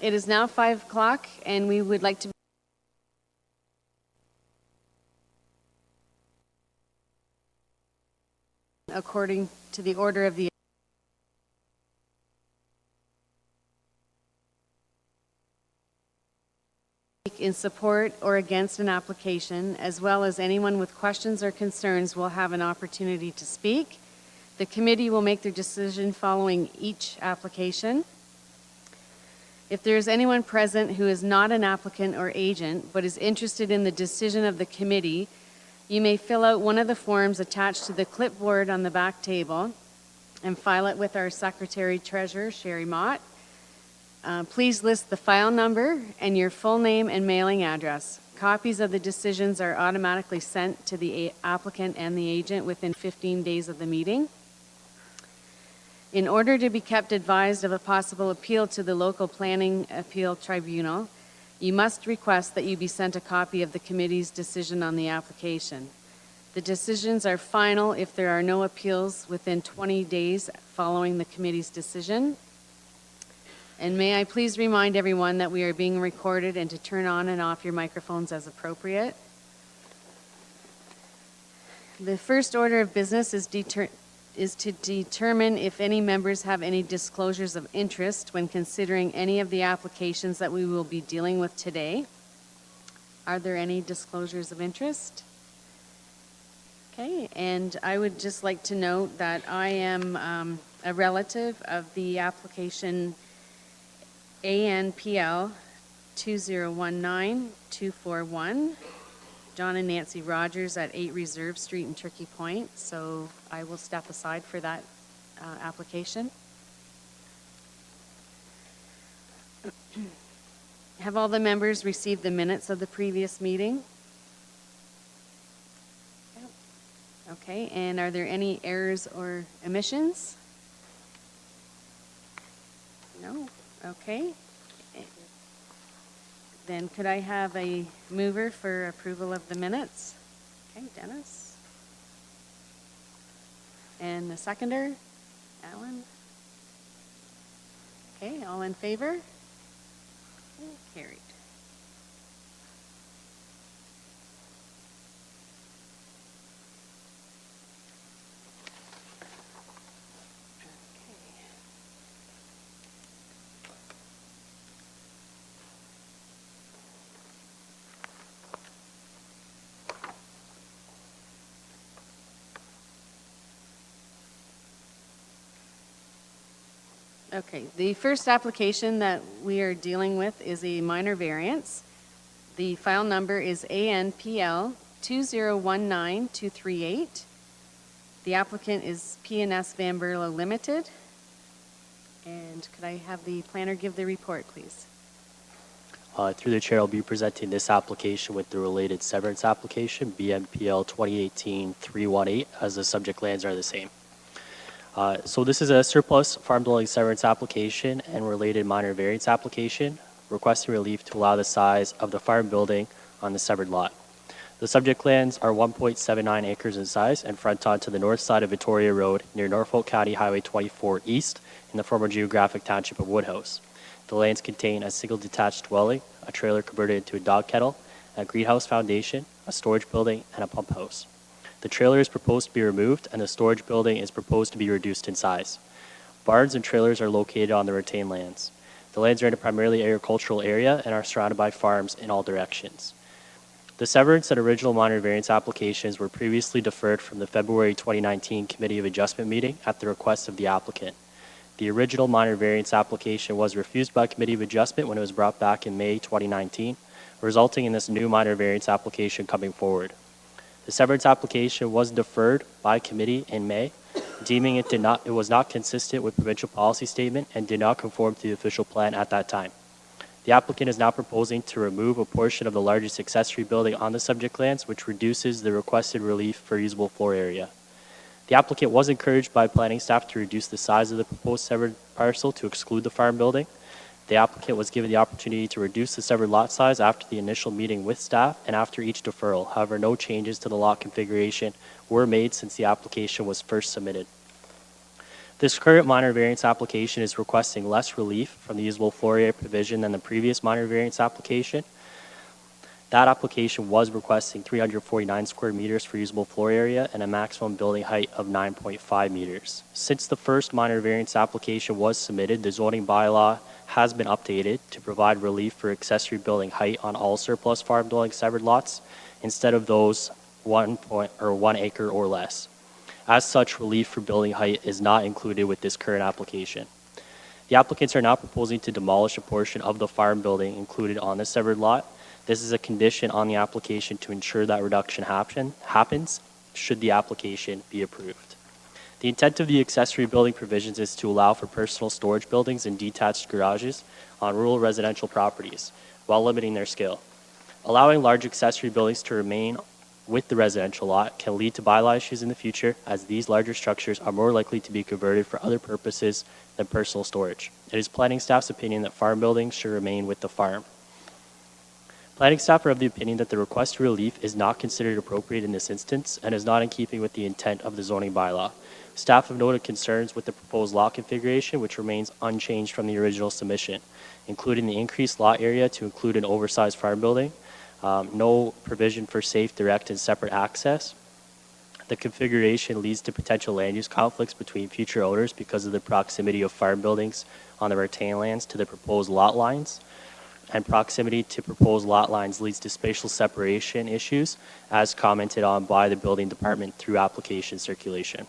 It is now 5 o'clock, and we would like to according to the order of the in support or against an application, as well as anyone with questions or concerns will have an opportunity to speak. The committee will make their decision following each application. If there is anyone present who is not an applicant or agent but is interested in the decision of the committee, you may fill out one of the forms attached to the clipboard on the back table and file it with our Secretary Treasurer, Sherry Mott. Please list the file number and your full name and mailing address. Copies of the decisions are automatically sent to the applicant and the agent within 15 days of the meeting. In order to be kept advised of a possible appeal to the local planning appeal tribunal, you must request that you be sent a copy of the committee's decision on the application. The decisions are final if there are no appeals within 20 days following the committee's decision. And may I please remind everyone that we are being recorded and to turn on and off your microphones as appropriate. The first order of business is to determine if any members have any disclosures of interest when considering any of the applications that we will be dealing with today. Are there any disclosures of interest? Okay, and I would just like to note that I am a relative of the application ANPL 2019-241, John and Nancy Rogers at 8 Reserve Street in Turkey Point. So I will step aside for that application. Have all the members received the minutes of the previous meeting? Okay, and are there any errors or omissions? No. Okay. Then could I have a mover for approval of the minutes? Okay, Dennis. And the seconder, Alan. Okay, all in favor? Okay, carried. Okay, the first application that we are dealing with is a minor variance. The file number is ANPL 2019238. The applicant is P&S Van Berlo Limited. And could I have the planner give the report, please? Through the chair, I'll be presenting this application with the related severance application, BMPL 2018-318, as the subject lands are the same. So this is a surplus farm dwelling severance application and related minor variance application requesting relief to allow the size of the farm building on the severed lot. The subject lands are 1.79 acres in size and front onto the north side of Victoria Road near Norfolk County Highway 24 East in the former geographic township of Woodhouse. The lands contain a single detached dwelling, a trailer converted into a dog kennel, a greenhouse foundation, a storage building, and a pump house. The trailer is proposed to be removed and the storage building is proposed to be reduced in size. Barns and trailers are located on the retained lands. The lands are in a primarily agricultural area and are surrounded by farms in all directions. The severance and original minor variance applications were previously deferred from the February 2019 Committee of Adjustment meeting at the request of the applicant. The original minor variance application was refused by Committee of Adjustment when it was brought back in May 2019, resulting in this new minor variance application coming forward. The severance application was deferred by committee in May, deeming it was not consistent with provincial policy statement and did not conform to the official plan at that time. The applicant is now proposing to remove a portion of the largest accessory building on the subject lands, which reduces the requested relief for usable floor area. The applicant was encouraged by planning staff to reduce the size of the proposed severed parcel to exclude the farm building. The applicant was given the opportunity to reduce the severed lot size after the initial meeting with staff and after each deferral. However, no changes to the lot configuration were made since the application was first submitted. This current minor variance application is requesting less relief from the usable floor area provision than the previous minor variance application. That application was requesting 349 square meters for usable floor area and a maximum building height of 9.5 meters. Since the first minor variance application was submitted, the zoning bylaw has been updated to provide relief for accessory building height on all surplus farm dwelling severed lots instead of those 1 acre or less. As such, relief for building height is not included with this current application. The applicants are now proposing to demolish a portion of the farm building included on the severed lot. This is a condition on the application to ensure that reduction happens should the application be approved. The intent of the accessory building provisions is to allow for personal storage buildings and detached garages on rural residential properties while limiting their scale. Allowing large accessory buildings to remain with the residential lot can lead to bylaw issues in the future, as these larger structures are more likely to be converted for other purposes than personal storage. It is planning staff's opinion that farm buildings should remain with the farm. Planning staff are of the opinion that the request for relief is not considered appropriate in this instance and is not in keeping with the intent of the zoning bylaw. Staff have noted concerns with the proposed lot configuration, which remains unchanged from the original submission, including the increased lot area to include an oversized farm building, no provision for safe, direct, and separate access. The configuration leads to potential land use conflicts between future owners because of the proximity of farm buildings on the retained lands to the proposed lot lines. And proximity to proposed lot lines leads to spatial separation issues, as commented on by the building department through application circulation.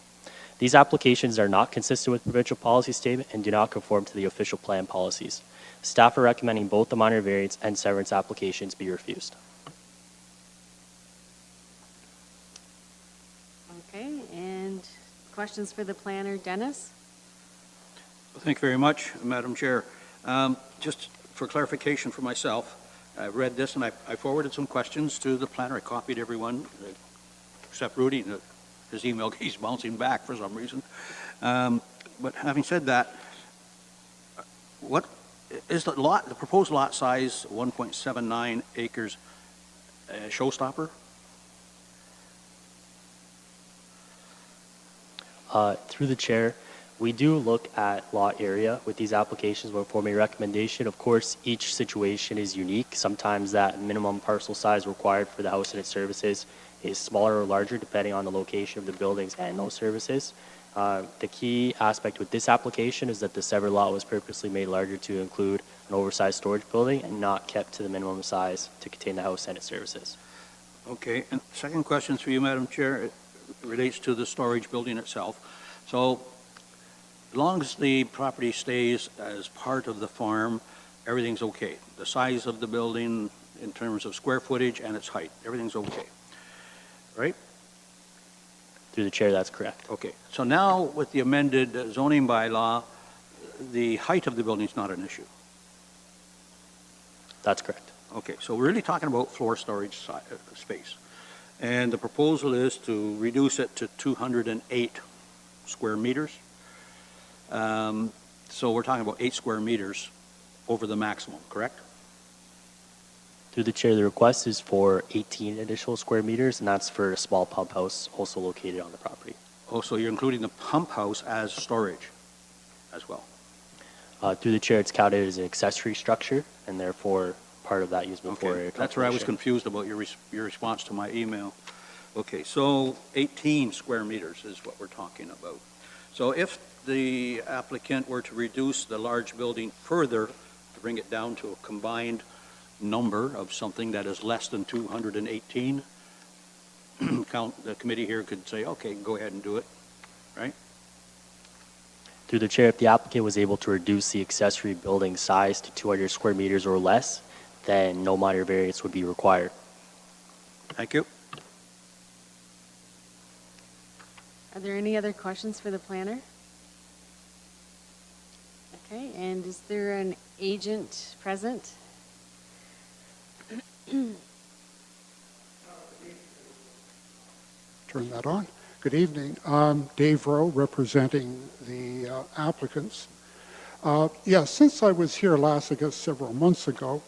These applications are not consistent with provincial policy statement and do not conform to the official plan policies. Staff are recommending both the minor variance and severance applications be refused. Okay, and questions for the planner, Dennis? Thank you very much, Madam Chair. Just for clarification for myself, I read this and I forwarded some questions to the planner. I copied everyone, except Rudy. His email keeps bouncing back for some reason. But having said that, what is the proposed lot size, 1.79 acres, showstopper? Through the chair, we do look at lot area with these applications when forming a recommendation. Of course, each situation is unique. Sometimes that minimum parcel size required for the house and its services is smaller or larger depending on the location of the buildings and those services. The key aspect with this application is that the severed lot was purposely made larger to include an oversized storage building and not kept to the minimum size to contain the house and its services. Okay, and second question for you, Madam Chair. It relates to the storage building itself. So, as long as the property stays as part of the farm, everything's okay. The size of the building in terms of square footage and its height, everything's okay, right? Through the chair, that's correct. Okay, so now with the amended zoning bylaw, the height of the building is not an issue. That's correct. Okay, so we're really talking about floor storage space. And the proposal is to reduce it to 208 square meters. So we're talking about 8 square meters over the maximum, correct? Through the chair, the request is for 18 additional square meters, and that's for a small pump house also located on the property. Oh, so you're including the pump house as storage as well? Through the chair, it's counted as an accessory structure, and therefore part of that usable floor area. That's where I was confused about your response to my email. Okay, so 18 square meters is what we're talking about. So if the applicant were to reduce the large building further to bring it down to a combined number of something that is less than 218, the committee here could say, okay, go ahead and do it, right? Through the chair, if the applicant was able to reduce the accessory building size to 200 square meters or less, then no minor variance would be required. Thank you. Are there any other questions for the planner? Okay, and is there an agent present? Turn that on. Good evening. I'm Dave Rowe, representing the applicants. Since I was here last, I guess, several months ago,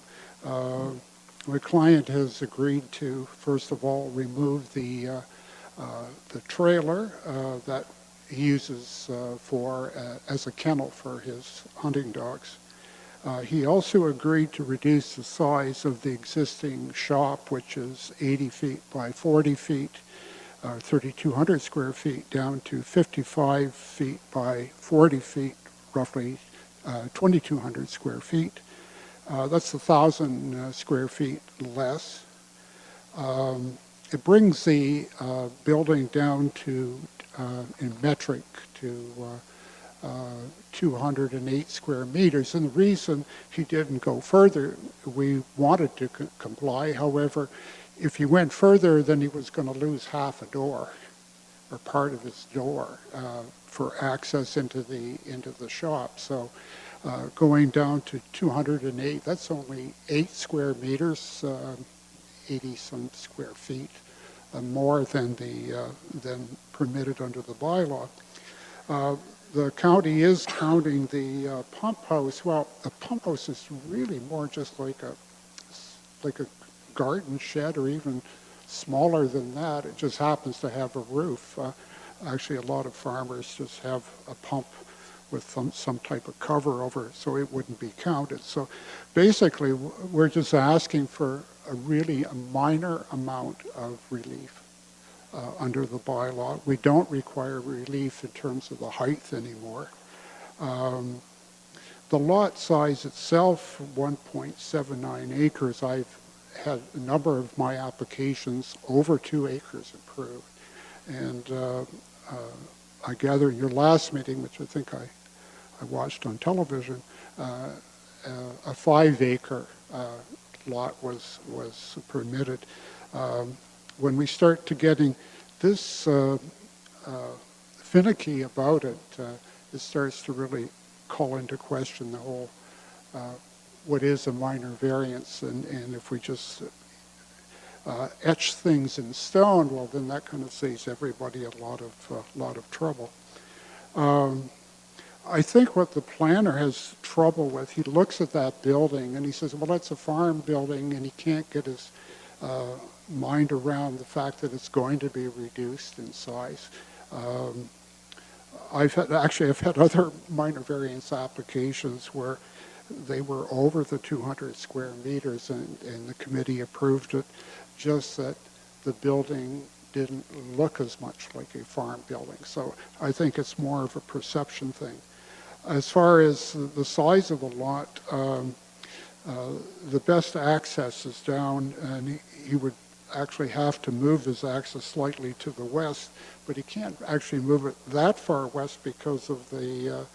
my client has agreed to, first of all, remove the trailer that he uses as a kennel for his hunting dogs. He also agreed to reduce the size of the existing shop, which is 80 feet by 40 feet, 3,200 square feet, down to 55 feet by 40 feet, roughly 2,200 square feet. That's 1,000 square feet less. It brings the building down to, in metric, to 208 square meters. And the reason he didn't go further, we wanted to comply. However, if he went further, then he was going to lose half a door or part of his door for access into the shop. So going down to 208, that's only 8 square meters, 80 some square feet, more than than permitted under the bylaw. The county is counting the pump house. Well, the pump house is really more just like a garden shed, or even smaller than that. It just happens to have a roof. Actually, a lot of farmers just have a pump with some type of cover over it, so it wouldn't be counted. So basically, we're just asking for a minor amount of relief under the bylaw. We don't require relief in terms of the height anymore. The lot size itself, 1.79 acres, I've had a number of my applications over 2 acres approved. And I gather in your last meeting, which I think I watched on television, a 5-acre lot was permitted. When we start to getting this finicky about it, it starts to really call into question the whole what is a minor variance, and if we just etch things in stone, well, then that kind of saves everybody a lot of trouble. I think what the planner has trouble with, he looks at that building and he says, well, that's a farm building, and he can't get his mind around the fact that it's going to be reduced in size. I've had other minor variance applications where they were over the 200 square meters, and the committee approved it, just that the building didn't look as much like a farm building. So I think it's more of a perception thing. As far as the size of the lot, the best access is down, and he would actually have to move his access slightly to the west, but he can't actually move it that far west because of the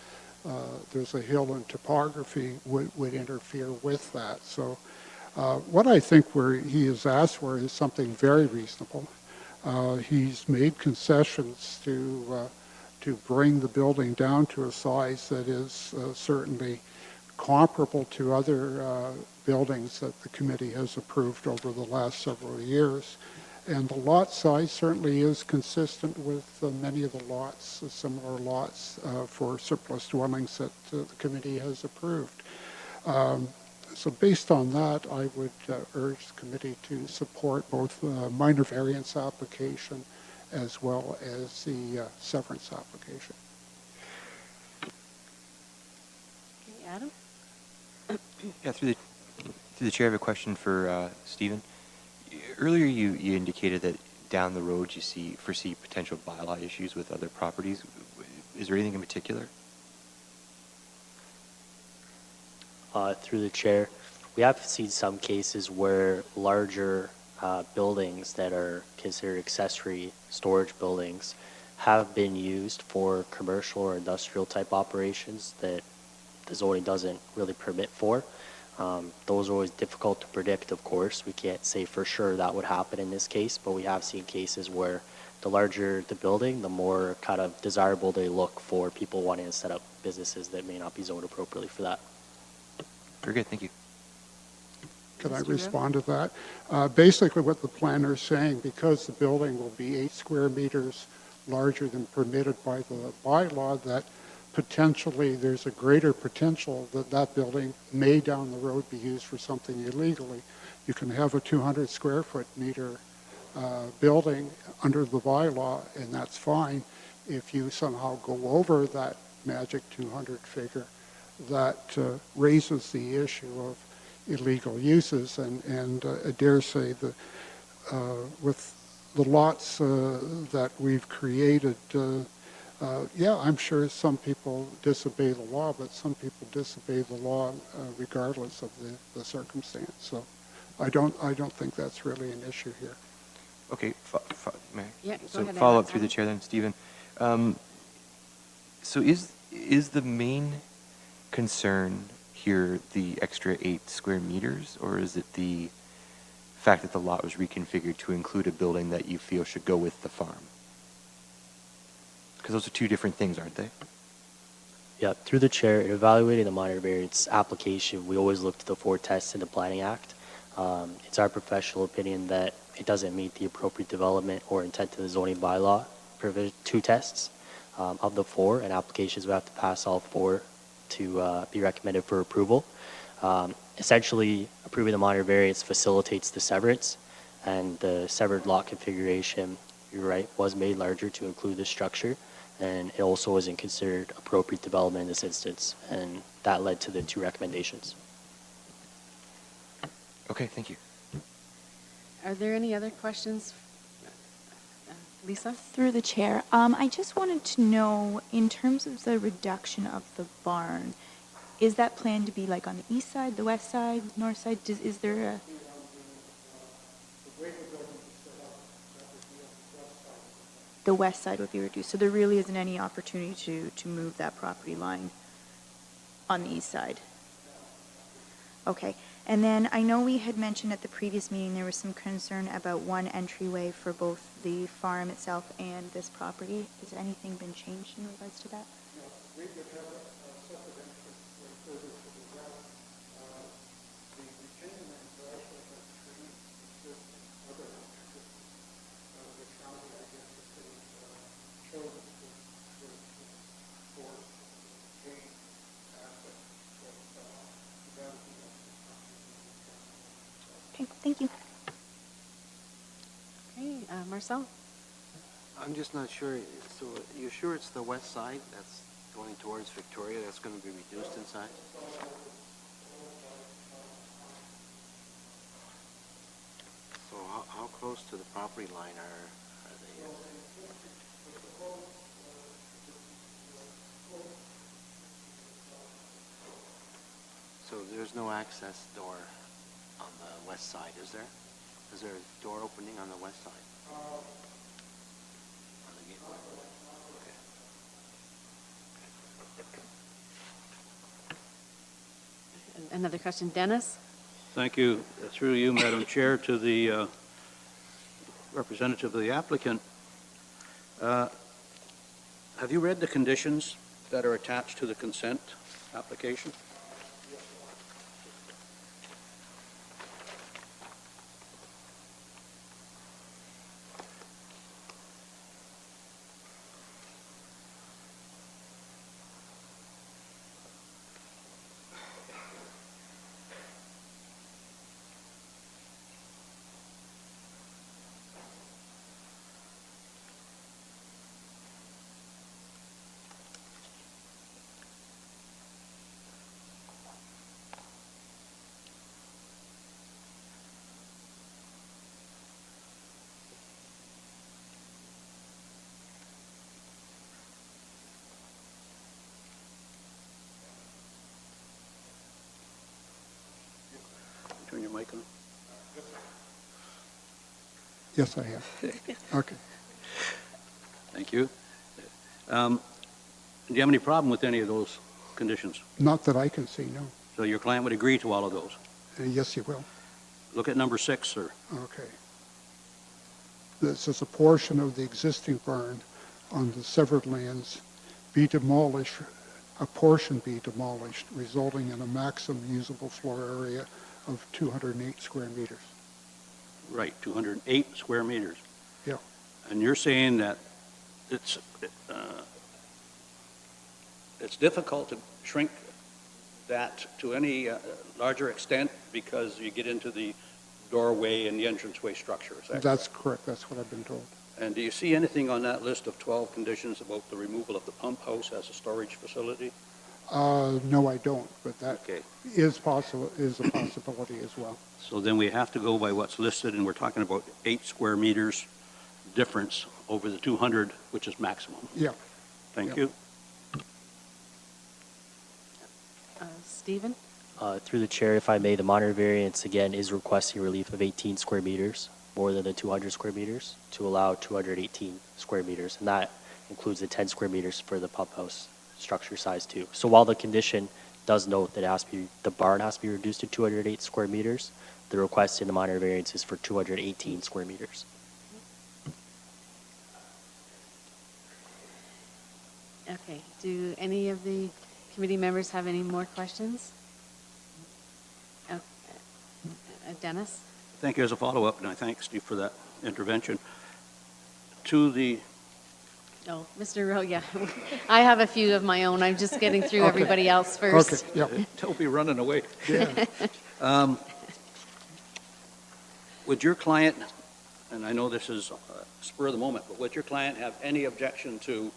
there's a hill, and topography would interfere with that. So what I think he has asked for is something very reasonable. He's made concessions to bring the building down to a size that is certainly comparable to other buildings that the committee has approved over the last several years. And the lot size certainly is consistent with many of the lots, similar lots for surplus dwellings that the committee has approved. So based on that, I would urge the committee to support both the minor variance application as well as the severance application. Okay, Adam? Yeah, through the chair, I have a question for Stephen. Earlier, you indicated that down the road you foresee potential bylaw issues with other properties. Is there anything in particular? Through the chair, we have seen some cases where larger buildings that are considered accessory storage buildings have been used for commercial or industrial type operations that the zoning doesn't really permit for. Those are always difficult to predict, of course. We can't say for sure that would happen in this case, but we have seen cases where the larger the building, the more kind of desirable they look for people wanting to set up businesses that may not be zoned appropriately for that. Very good, thank you. Can I respond to that? Basically what the planner is saying, because the building will be 8 square meters larger than permitted by the bylaw, that potentially there's a greater potential that that building may down the road be used for something illegally. You can have a 200 square foot meter building under the bylaw, and that's fine. if you somehow go over that magic 200 figure, that raises the issue of illegal uses. And I dare say that with the lots that we've created, yeah, I'm sure some people disobey the law, but some people disobey the law regardless of the circumstance. So I don't think that's really an issue here. Okay, may I? Yeah, go So ahead, follow Alex. up through the chair then, Stephen. So is the main concern here the extra 8 square meters, or is it the fact that the lot was reconfigured to include a building that you feel should go with the farm? Because those are two different things, aren't they? Yeah, through the chair, in evaluating the minor variance application, we always look to the 4 tests in the Planning Act. It's our professional opinion that it doesn't meet the appropriate development or intent of the zoning bylaw, 2 tests. Of the 4, and applications would have to pass all 4 to be recommended for approval. Essentially, approving the minor variance facilitates the severance, and the severed lot configuration, you're right, was made larger to include this structure, and it also wasn't considered appropriate development in this instance, and that led to the 2 recommendations. Okay, thank you. Are there any other questions? Lisa? Through the chair, I just wanted to know, in terms of the reduction of the barn, is that planned to be like on the east side, the west side, north side? Is there a... The west side would be reduced, so there really isn't any opportunity to move that property line on the east side? Okay. And then I know we had mentioned at the previous meeting there was some concern about one entryway for both the farm itself and this property. Has anything been changed in regards to that? No, we would have a separate entrance further to the west. The retaining wall actually has 3 existing other entrances, the county, I guess, the city chose to force the main aspect of that. Okay, thank you. Okay, Marcel? I'm just not sure. So you're sure it's the west side that's going towards Victoria that's going to be reduced in size? So how close to the property line are they? So there's no access door on the west side, is there? Is there a door opening on the west side? On the gateway? Okay. Another question, Dennis? Thank you. Through you, Madam Chair, to the representative of the applicant. Have you read the conditions that are attached to the consent application? Turn your mic on. Yes, I have. Okay. Thank you. Do you have any problem with any of those conditions? Not that I can see, no. So your client would agree to all of those? Yes, you will. Look at number 6, sir. Okay. This is a portion of the existing barn on the severed lands be demolished, a portion be demolished, resulting in a maximum usable floor area of 208 square meters. Right, 208 square meters. Yeah. And you're saying that it's difficult to shrink that to any larger extent because you get into the doorway and the entranceway structure, is that That's correct. That's what I've been told. And do you see anything on that list of 12 conditions about the removal of the pump house as a storage facility? No, I don't, but that Okay. is a possibility as well. So then we have to go by what's listed, and we're talking about 8 square meters difference over the 200, which is maximum. Yeah. Thank Yeah. you. Stephen? Through the chair, if I may, the minor variance again is requesting relief of 18 square meters, more than the 200 square meters, to allow 218 square meters, and that includes the 10 square meters for the pump house structure size too. So while the condition does note that the barn has to be reduced to 208 square meters, the request in the minor variance is for 218 square meters. Okay, do any of the committee members have any more questions? Dennis? Thank you as a follow-up, and I thank Steve for that intervention. To the, Oh, Mr. Rowe, yeah. I have a few of my own. I'm just getting through Okay. everybody else first. Okay, yeah. don't be running away. Yeah. Would your client, and I know this is spur of the moment, but would your client have any objection to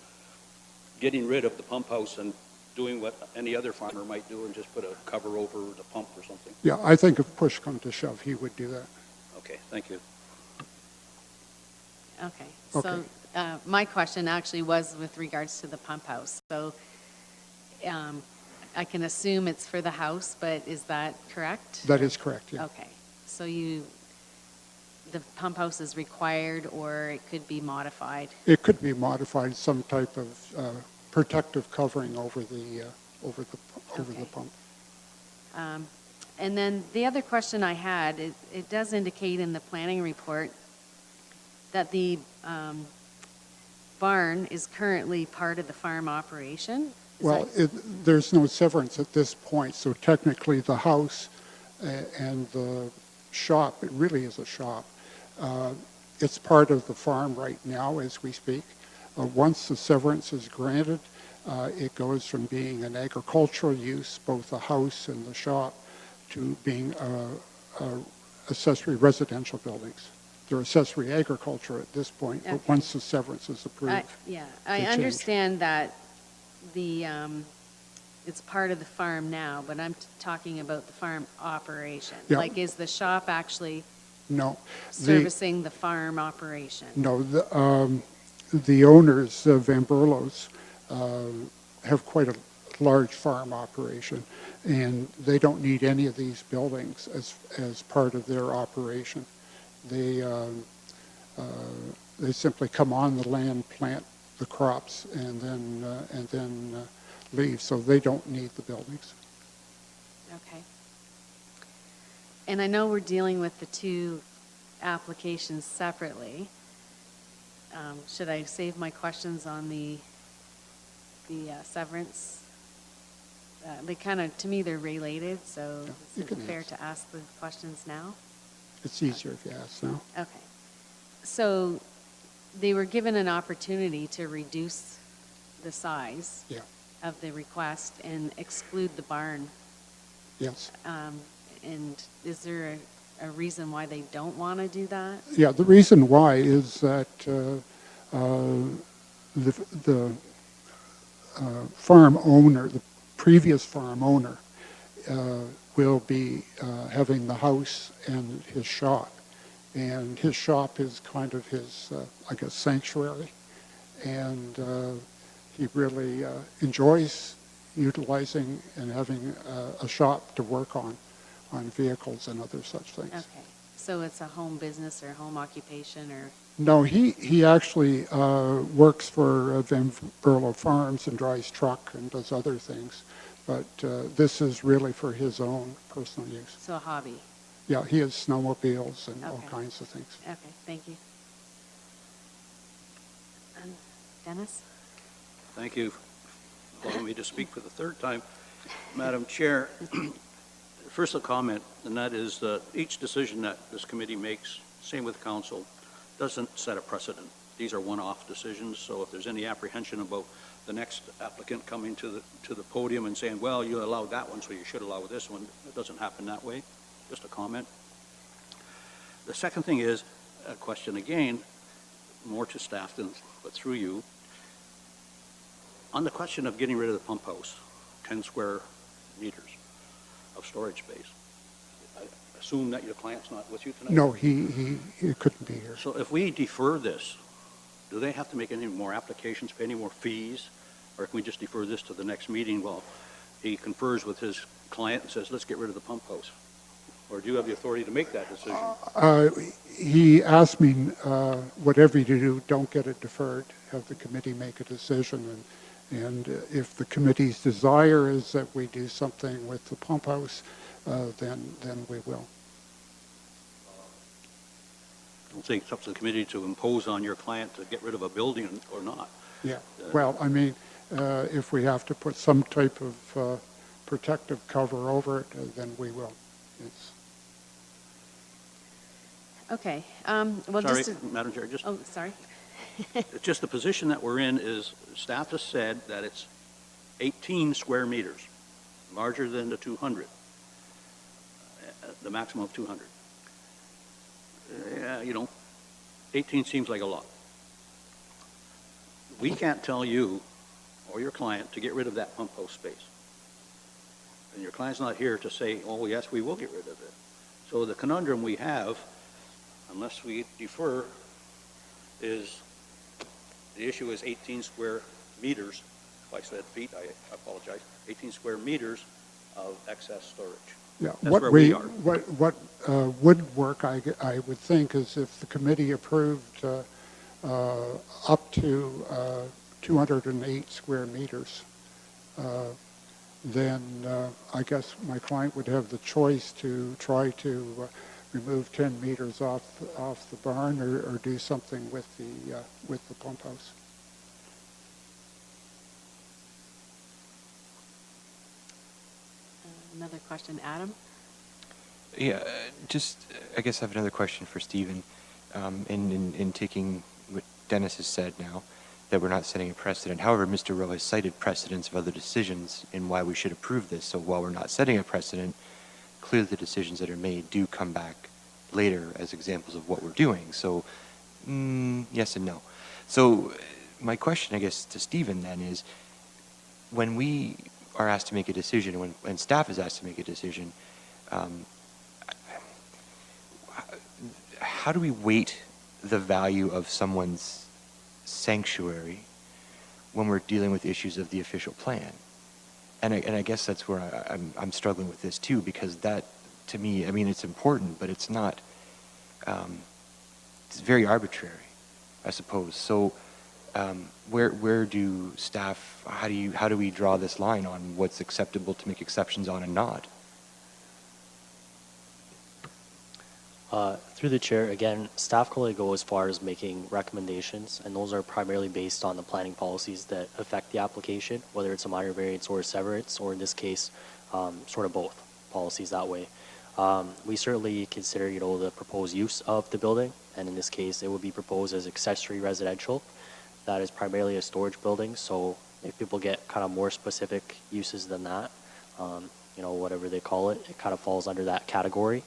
getting rid of the pump house and doing what any other farmer might do and just put a cover over the pump or something? Yeah, I think if push come to shove, he would do that. Okay, thank you. Okay, Okay. so my question actually was with regards to the pump house. So I can assume it's for the house, but is that correct? That is correct, yeah. Okay, so the pump house is required or it could be modified? It could be modified, some type of protective covering over the Okay. pump. And then the other question I had, it does indicate in the planning report that the barn is currently part of the farm operation. Is Well, that- there's no severance at this point, so technically the house and the shop, it really is a shop. It's part of the farm right now as we speak. Once the severance is granted, it goes from being an agricultural use, both the house and the shop, to being accessory residential buildings. They're accessory agriculture at this point, but Okay. once the severance is approved. Yeah, they I change. understand that it's part of the farm now, but I'm talking about the farm operation. Yeah. Like, is the shop actually No. servicing the farm operation? No, the owners, Van Berlo's, have quite a large farm operation, and they don't need any of these buildings as part of their operation. They simply come on the land, plant the crops, and then leave, so they don't need the buildings. Okay. And I know we're dealing with the two applications separately. Should I save my questions on the severance? They kind of, to me, they're related, so you is it can fair ask. to ask the questions now? It's easier if you ask now. Okay. So they were given an opportunity to reduce the size Yeah, of the request and exclude the barn. yes. And is there a reason why they don't want to do that? Yeah, the reason why is that the farm owner, the previous farm owner, will be having the house and his shop. And his shop is kind of his, I guess, sanctuary. And he really enjoys utilizing and having a shop to work on vehicles and other such things. Okay. So it's a home business or home occupation or, No, he actually works for Van Berlo Farms and drives truck and does other things. But this is really for his own personal use. so a hobby? Yeah, he has snowmobiles and all Okay. kinds of things. Okay, thank you. Dennis? Thank you for allowing me to speak for the third time. Madam Chair, first a comment, and that is that each decision that this committee makes, same with council, doesn't set a precedent. These are one-off decisions, so if there's any apprehension about the next applicant coming to the podium and saying, well, you allowed that one, so you should allow this one, it doesn't happen that way. Just a comment. The second thing is, a question again, more to staff than, but through you. On the question of getting rid of the pump house, 10 square meters of storage space, I assume that your client's not with you tonight? No, he couldn't be here. So if we defer this, do they have to make any more applications, pay any more fees? Or can we just defer this to the next meeting while he confers with his client and says, let's get rid of the pump house? Or do you have the authority to make that decision? He asked me, whatever you do, don't get it deferred. Have the committee make a decision. And if the committee's desire is that we do something with the pump house, then we will. I don't think it's up to the committee to impose on your client to get rid of a building or not. Yeah. Well, I mean, if we have to put some type of protective cover over it, then we will. It's, Okay, well, Sorry, just to, Madam Chair, just, oh, sorry. it's just the position that we're in is staff has said that it's 18 square meters, larger than the 200, the maximum of 200. Yeah, 18 seems like a lot. We can't tell you or your client to get rid of that pump house space. And your client's not here to say, oh, yes, we will get rid of it. So the conundrum we have, unless we defer, is the issue is 18 square meters. If I said feet, I apologize. 18 square meters of excess storage. yeah. That's What where we we are. what would work, I would think, is if the committee approved up to 208 square meters, then I guess my client would have the choice to try to remove 10 meters off the barn or do something with the pump house. Another question, Adam? Yeah, I guess I have another question for Stephen. In taking what Dennis has said now, that we're not setting a precedent. However, Mr. Rowe has cited precedents of other decisions in why we should approve this. So while we're not setting a precedent, clearly the decisions that are made do come back later as examples of what we're doing. So, yes and no. So my question, I guess, to Stephen then is, when we are asked to make a decision, when staff is asked to make a decision, how do we weight the value of someone's sanctuary when we're dealing with issues of the official plan? And I guess that's where I'm struggling with this too, because that, to me, I mean, it's important, but it's not, it's very arbitrary, I suppose. So where do staff, how do we draw this line on what's acceptable to make exceptions on and not? Through the chair, again, staff can only go as far as making recommendations, and those are primarily based on the planning policies that affect the application, whether it's a minor variance or a severance, or in this case, sort of both policies that way. We certainly consider, the proposed use of the building, and in this case, it would be proposed as accessory residential. That is primarily a storage building, so if people get kind of more specific uses than that, whatever they call it, it kind of falls under that category.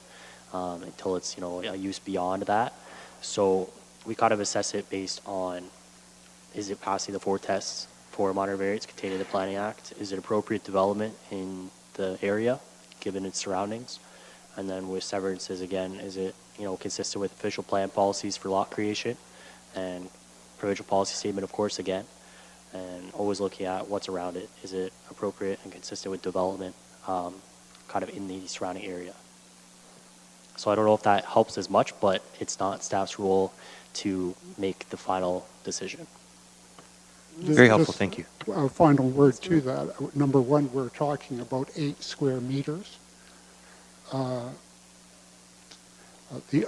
Until it's, a use beyond that. So we kind of assess it based on, is it passing the 4 tests for minor variance contained in the Planning Act? Is it appropriate development in the area, given its surroundings? And then with severances, again, is it, consistent with official plan policies for lot creation and provincial policy statement, of course, again, and always looking at what's around it. Is it appropriate and consistent with development kind of in the surrounding area? So I don't know if that helps as much, but it's not staff's role to make the final decision. Very helpful, thank you. A final word to that. Number one, we're talking about 8 square meters. The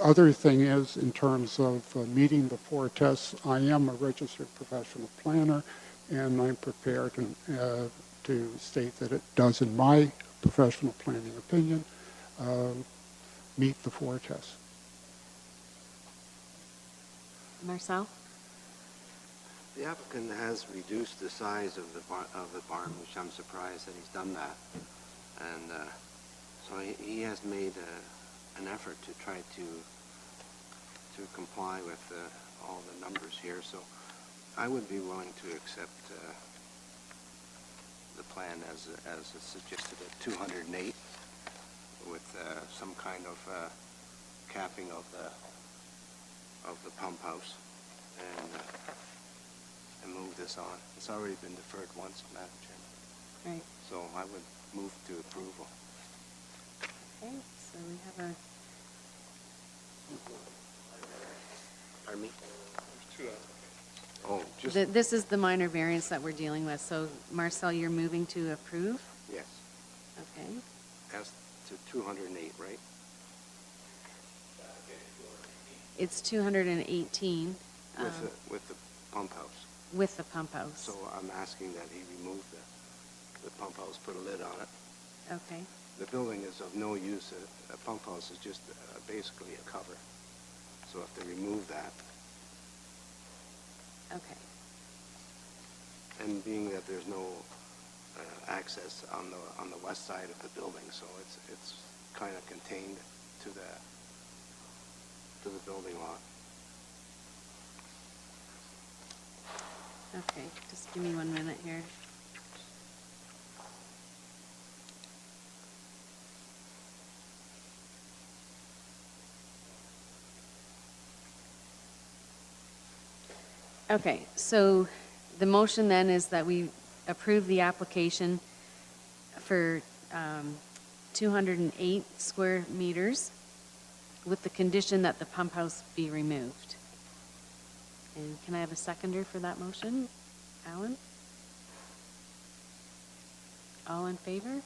other thing is, in terms of meeting the 4 tests, I am a registered professional planner, and I'm prepared to state that it does, in my professional planning opinion, meet the 4 tests. Marcel? The applicant has reduced the size of the barn, which I'm surprised that he's done that. And so he has made an effort to try to comply with all the numbers here, so I would be willing to accept the plan as suggested at 208 with some kind of capping of the pump house and move this on. It's already been deferred once, Madam Chairman. Right. So I would move to approval. Okay, so we have a, Pardon me? Oh, just, this is the minor variance that we're dealing with. So Marcel, you're moving to approve? yes, Okay. as to 208, right? It's 218 With the pump house. with the pump house. So I'm asking that he remove the pump house, put a lid on it. Okay, The building is of no use. A pump house is just basically a cover. So if they remove that, okay, and being that there's no access on the west side of the building, so it's kind of contained to the building lot. okay. Just give me 1 minute here. Okay, so the motion then is that we approve the application for 208 square meters with the condition that the pump house be removed. And can I have a seconder for that motion? Alan? All in favor?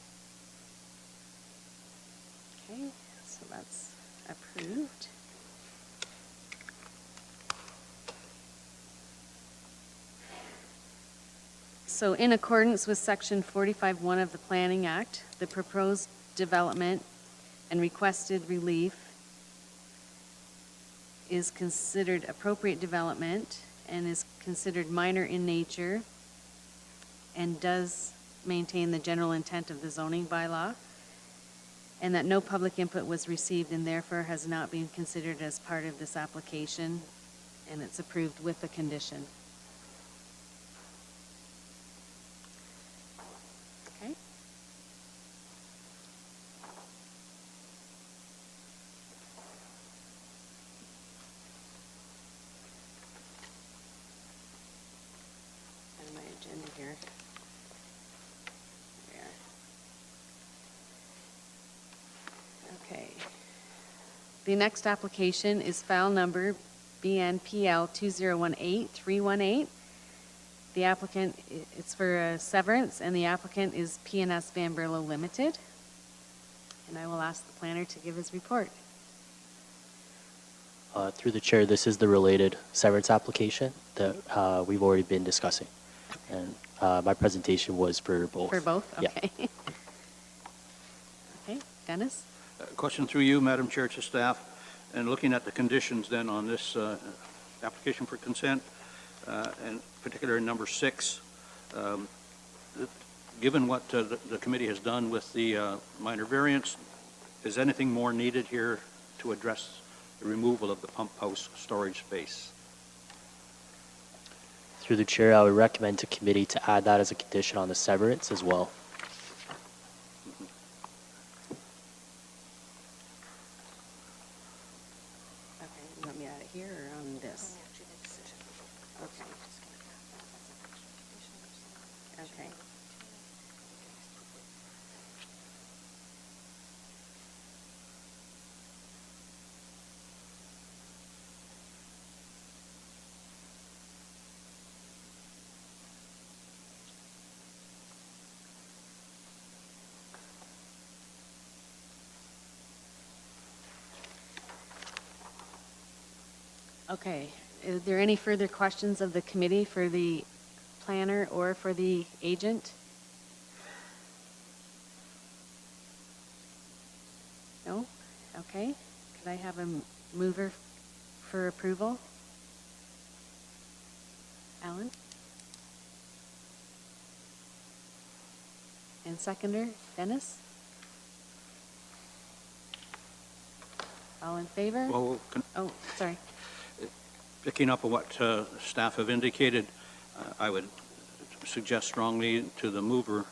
Okay, so that's approved. So in accordance with Section 45(1) of the Planning Act, the proposed development and requested relief is considered appropriate development and is considered minor in nature and does maintain the general intent of the zoning bylaw, and that no public input was received and therefore has not been considered as part of this application, and it's approved with a condition. Okay? And my agenda here. There. Okay. The next application is file number BNPL 2018-318. The applicant, it's for a severance, and the applicant is P&S Van Berlo Limited. And I will ask the planner to give his report. Through the chair, this is the related severance application that we've already been discussing. And my presentation was for both. For both? Yeah. Okay. Okay, Dennis? Question through you, Madam Chair, to staff. And looking at the conditions then on this application for consent, and particularly number 6, given what the committee has done with the minor variance, is anything more needed here to address the removal of the pump house storage space? Through the chair, I would recommend to committee to add that as a condition on the severance as well. Okay, you want me to add it here or on this? Okay. Okay. Okay, is there any further questions of the committee for the planner or for the agent? No? Okay, could I have a mover for approval? Alan? And seconder, Dennis? All in favor? Well, Oh, sorry. Picking up on what staff have indicated, I would suggest strongly to the mover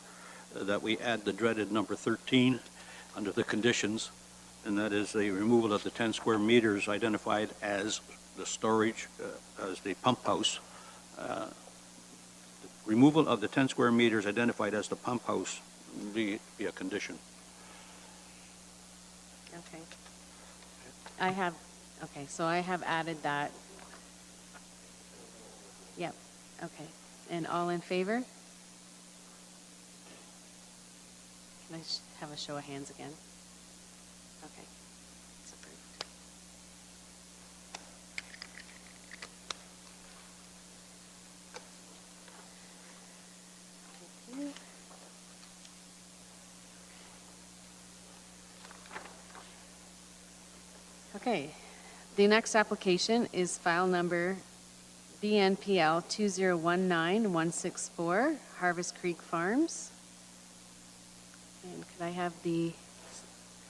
that we add the dreaded number 13 under the conditions, and that is the removal of the 10 square meters identified as the storage, as the pump house. Removal of the 10 square meters identified as the pump house be a condition. Okay. So I have added that. Yep, okay. And all in favor? Can I have a show of hands again? Okay. It's approved. Thank you. Okay, the next application is file number BNPL 2019164, Harvest Creek Farms. And could I have the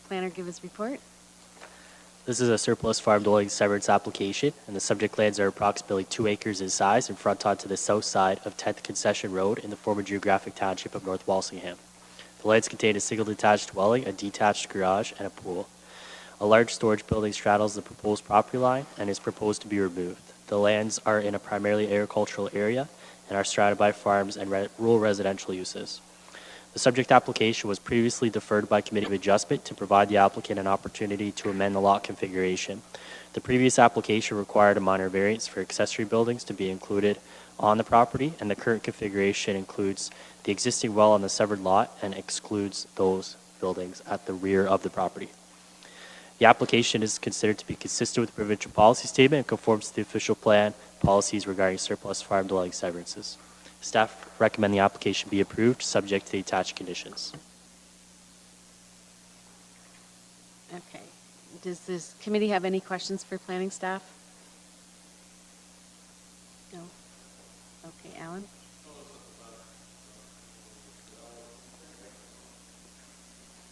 planner give his report? This is a surplus farm dwelling severance application, and the subject lands are approximately 2 acres in size and front onto the south side of 10th Concession Road in the former geographic township of North Walsingham. The lands contain a single detached dwelling, a detached garage, and a pool. A large storage building straddles the proposed property line and is proposed to be removed. The lands are in a primarily agricultural area and are surrounded by farms and rural residential uses. The subject application was previously deferred by Committee of Adjustment to provide the applicant an opportunity to amend the lot configuration. The previous application required a minor variance for accessory buildings to be included on the property, and the current configuration includes the existing well on the severed lot and excludes those buildings at the rear of the property. The application is considered to be consistent with the provincial policy statement and conforms to the official plan policies regarding surplus farm dwelling severances. Staff recommend the application be approved, subject to the attached conditions. Okay. Does this committee have any questions for planning staff? No? Okay, Alan?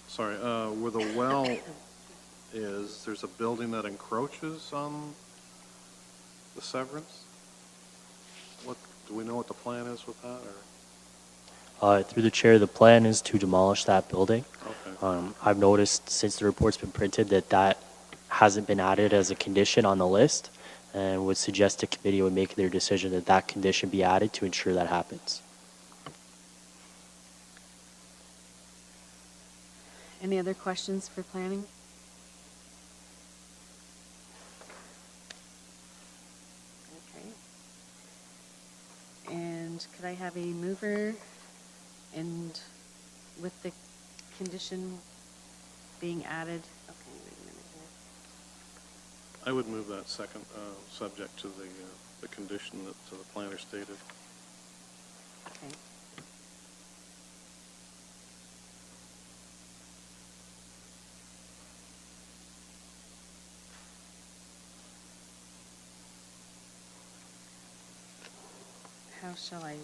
Sorry, where the well is, there's a building that encroaches on the severance? What, do we know what the plan is with that, or? Through the chair, the plan is to demolish that building. Okay. I've noticed since the report's been printed that hasn't been added as a condition on the list, and would suggest the committee would make their decision that condition be added to ensure that happens. Any other questions for planning? Okay. And could I have a mover and with the condition being added? Okay, wait a minute here. I would move that second, subject to the condition that the planner stated. Okay. How shall I?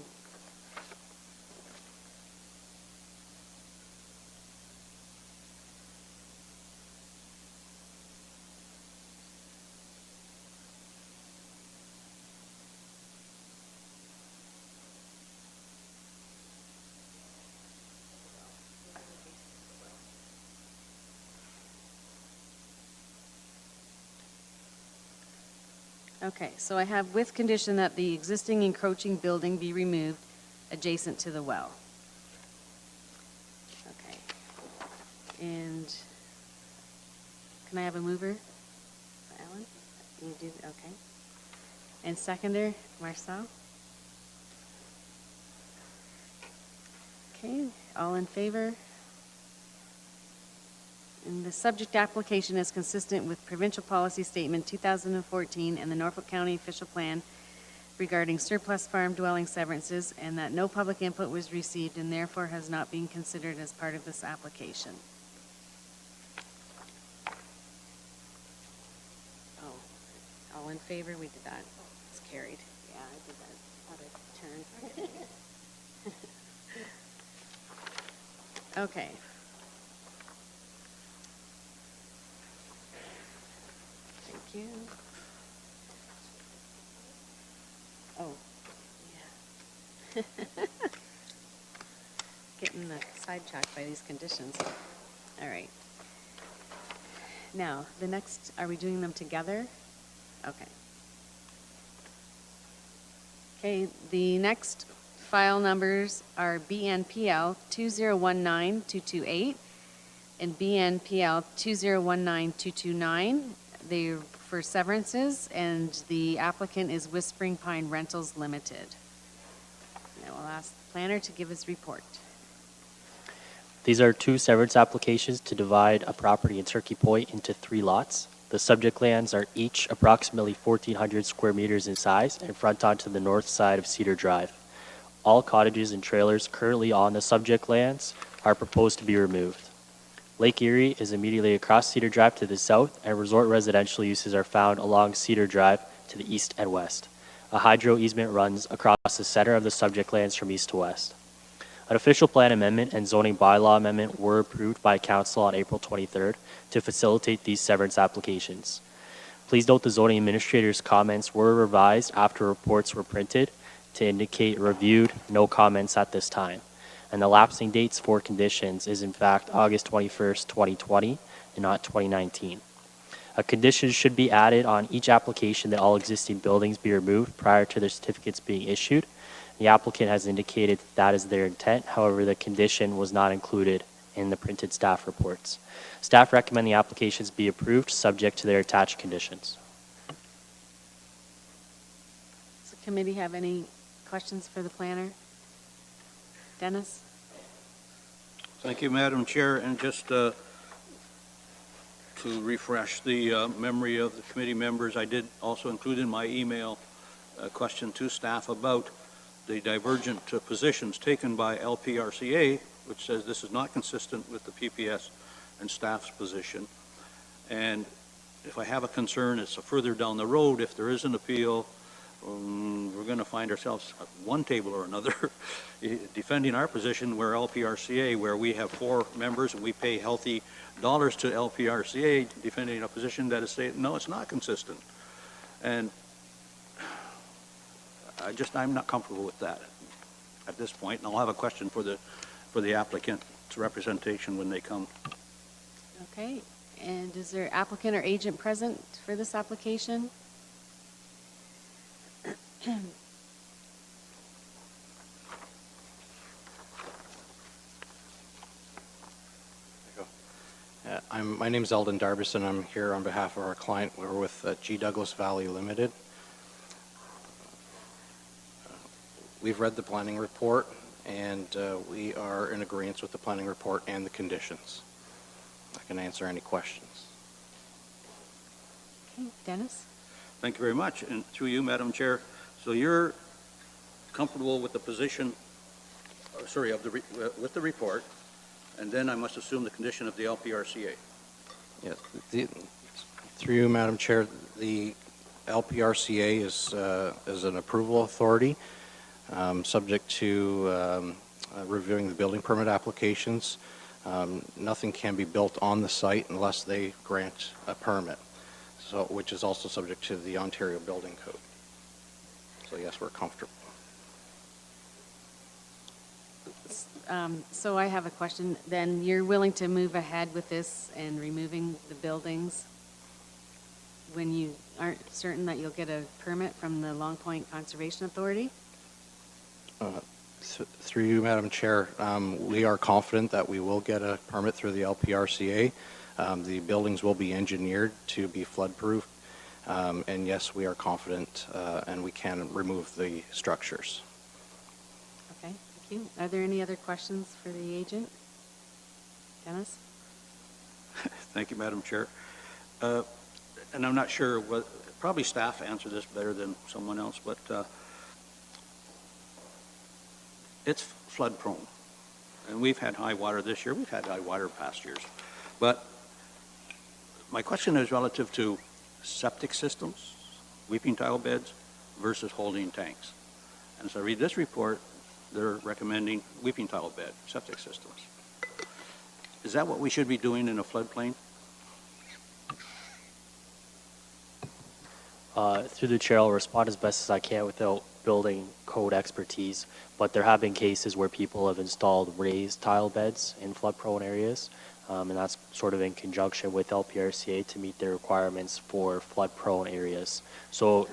Okay, so I have with condition that the existing encroaching building be removed adjacent to the well. Okay. And can I have a mover? Alan? You do, okay. And seconder, Marcel? Okay, all in favor? And the subject application is consistent with Provincial Policy Statement 2014 and the Norfolk County Official Plan regarding surplus farm dwelling severances, and that no public input was received and therefore has not been considered as part of this application. Oh, all in favor? We did that. It's carried. Yeah, I did that out of turn. Okay. Thank you. Oh, yeah. Getting sidetracked by these conditions. All right. Now, the next, are we doing them together? Okay. Okay, the next file numbers are BNPL 2019228 and BNPL 2019229. They're for severances, and the applicant is Whispering Pine Rentals Limited. I will ask the planner to give his report. These are two severance applications to divide a property in Turkey Point into 3 lots. The subject lands are each approximately 1,400 square meters in size and front onto the north side of Cedar Drive. All cottages and trailers currently on the subject lands are proposed to be removed. Lake Erie is immediately across Cedar Drive to the south, and resort residential uses are found along Cedar Drive to the east and west. A hydro easement runs across the center of the subject lands from east to west. An official plan amendment and zoning bylaw amendment were approved by council on April 23rd to facilitate these severance applications. Please note the zoning administrator's comments were revised after reports were printed to indicate reviewed, no comments at this time. And the lapsing dates for conditions is in fact August 21st, 2020, and not 2019. A condition should be added on each application that all existing buildings be removed prior to their certificates being issued. The applicant has indicated that is their intent. However, the condition was not included in the printed staff reports. Staff recommend the applications be approved, subject to their attached conditions. Does the committee have any questions for the planner? Dennis? Thank you, Madam Chair, and just to refresh the memory of the committee members, I did also include in my email a question to staff about the divergent positions taken by LPRCA, which says this is not consistent with the PPS and staff's position. And if I have a concern, it's further down the road. If there is an appeal, we're going to find ourselves at one table or another defending our position where LPRCA, where we have 4 members and we pay healthy dollars to LPRCA, defending a position that is saying, no, it's not consistent. And I'm not comfortable with that at this point, and I'll have a question for the applicant's representation when they come. Okay, and is there applicant or agent present for this application? My name's Eldon Darbison. I'm here on behalf of our client. We're with G. Douglas Valley Limited. We've read the planning report, and we are in agreement with the planning report and the conditions. I can answer any questions. Okay, Dennis? Thank you very much. And through you, Madam Chair, so you're comfortable with the position, with the report, and then I must assume the condition of the LPRCA. Yes. Through you, Madam Chair, the LPRCA is an approval authority subject to reviewing the building permit applications. Nothing can be built on the site unless they grant a permit, which is also subject to the Ontario Building Code. So yes, we're comfortable. So I have a question. Then you're willing to move ahead with this and removing the buildings when you aren't certain that you'll get a permit from the Long Point Conservation Authority? Through you, Madam Chair, we are confident that we will get a permit through the LPRCA. The buildings will be engineered to be flood-proof, and yes, we are confident and we can remove the structures. Okay, thank you. Are there any other questions for the agent? Dennis? Thank you, Madam Chair. And I'm not sure, probably staff answer this better than someone else, but it's flood prone. And we've had high water this year. We've had high water past years. But my question is relative to septic systems, weeping tile beds versus holding tanks. And as I read this report, they're recommending weeping tile bed septic systems. Is that what we should be doing in a floodplain? Through the chair, I'll respond as best as I can without building code expertise, but there have been cases where people have installed raised tile beds in flood-prone areas, and that's sort of in conjunction with LPRCA to meet their requirements for flood-prone areas. So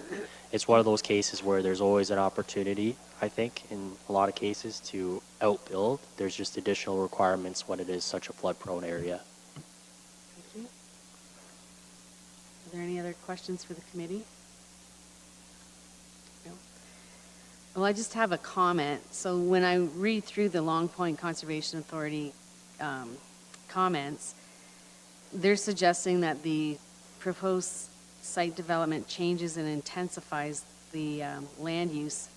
it's one of those cases where there's always an opportunity, I think, in a lot of cases to outbuild. There's just additional requirements when it is such a flood-prone area. Thank you. Are there any other questions for the committee? No? Well, I just have a comment. So when I read through the Long Point Conservation Authority comments, they're suggesting that the proposed site development changes and intensifies the land use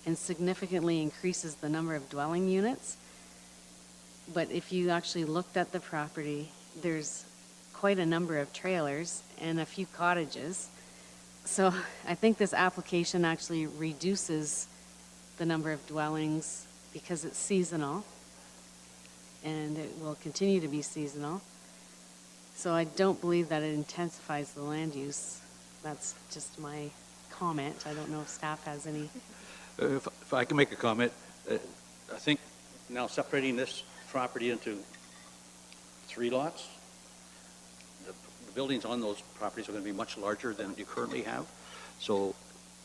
and significantly increases the number of dwelling units. But if you actually looked at the property, there's quite a number of trailers and a few cottages. So I think this application actually reduces the number of dwellings because it's seasonal, and it will continue to be seasonal. So I don't believe that it intensifies the land use. That's just my comment. I don't know if staff has any. If I can make a comment, I think now separating this property into 3 lots, the buildings on those properties are going to be much larger than you currently have. So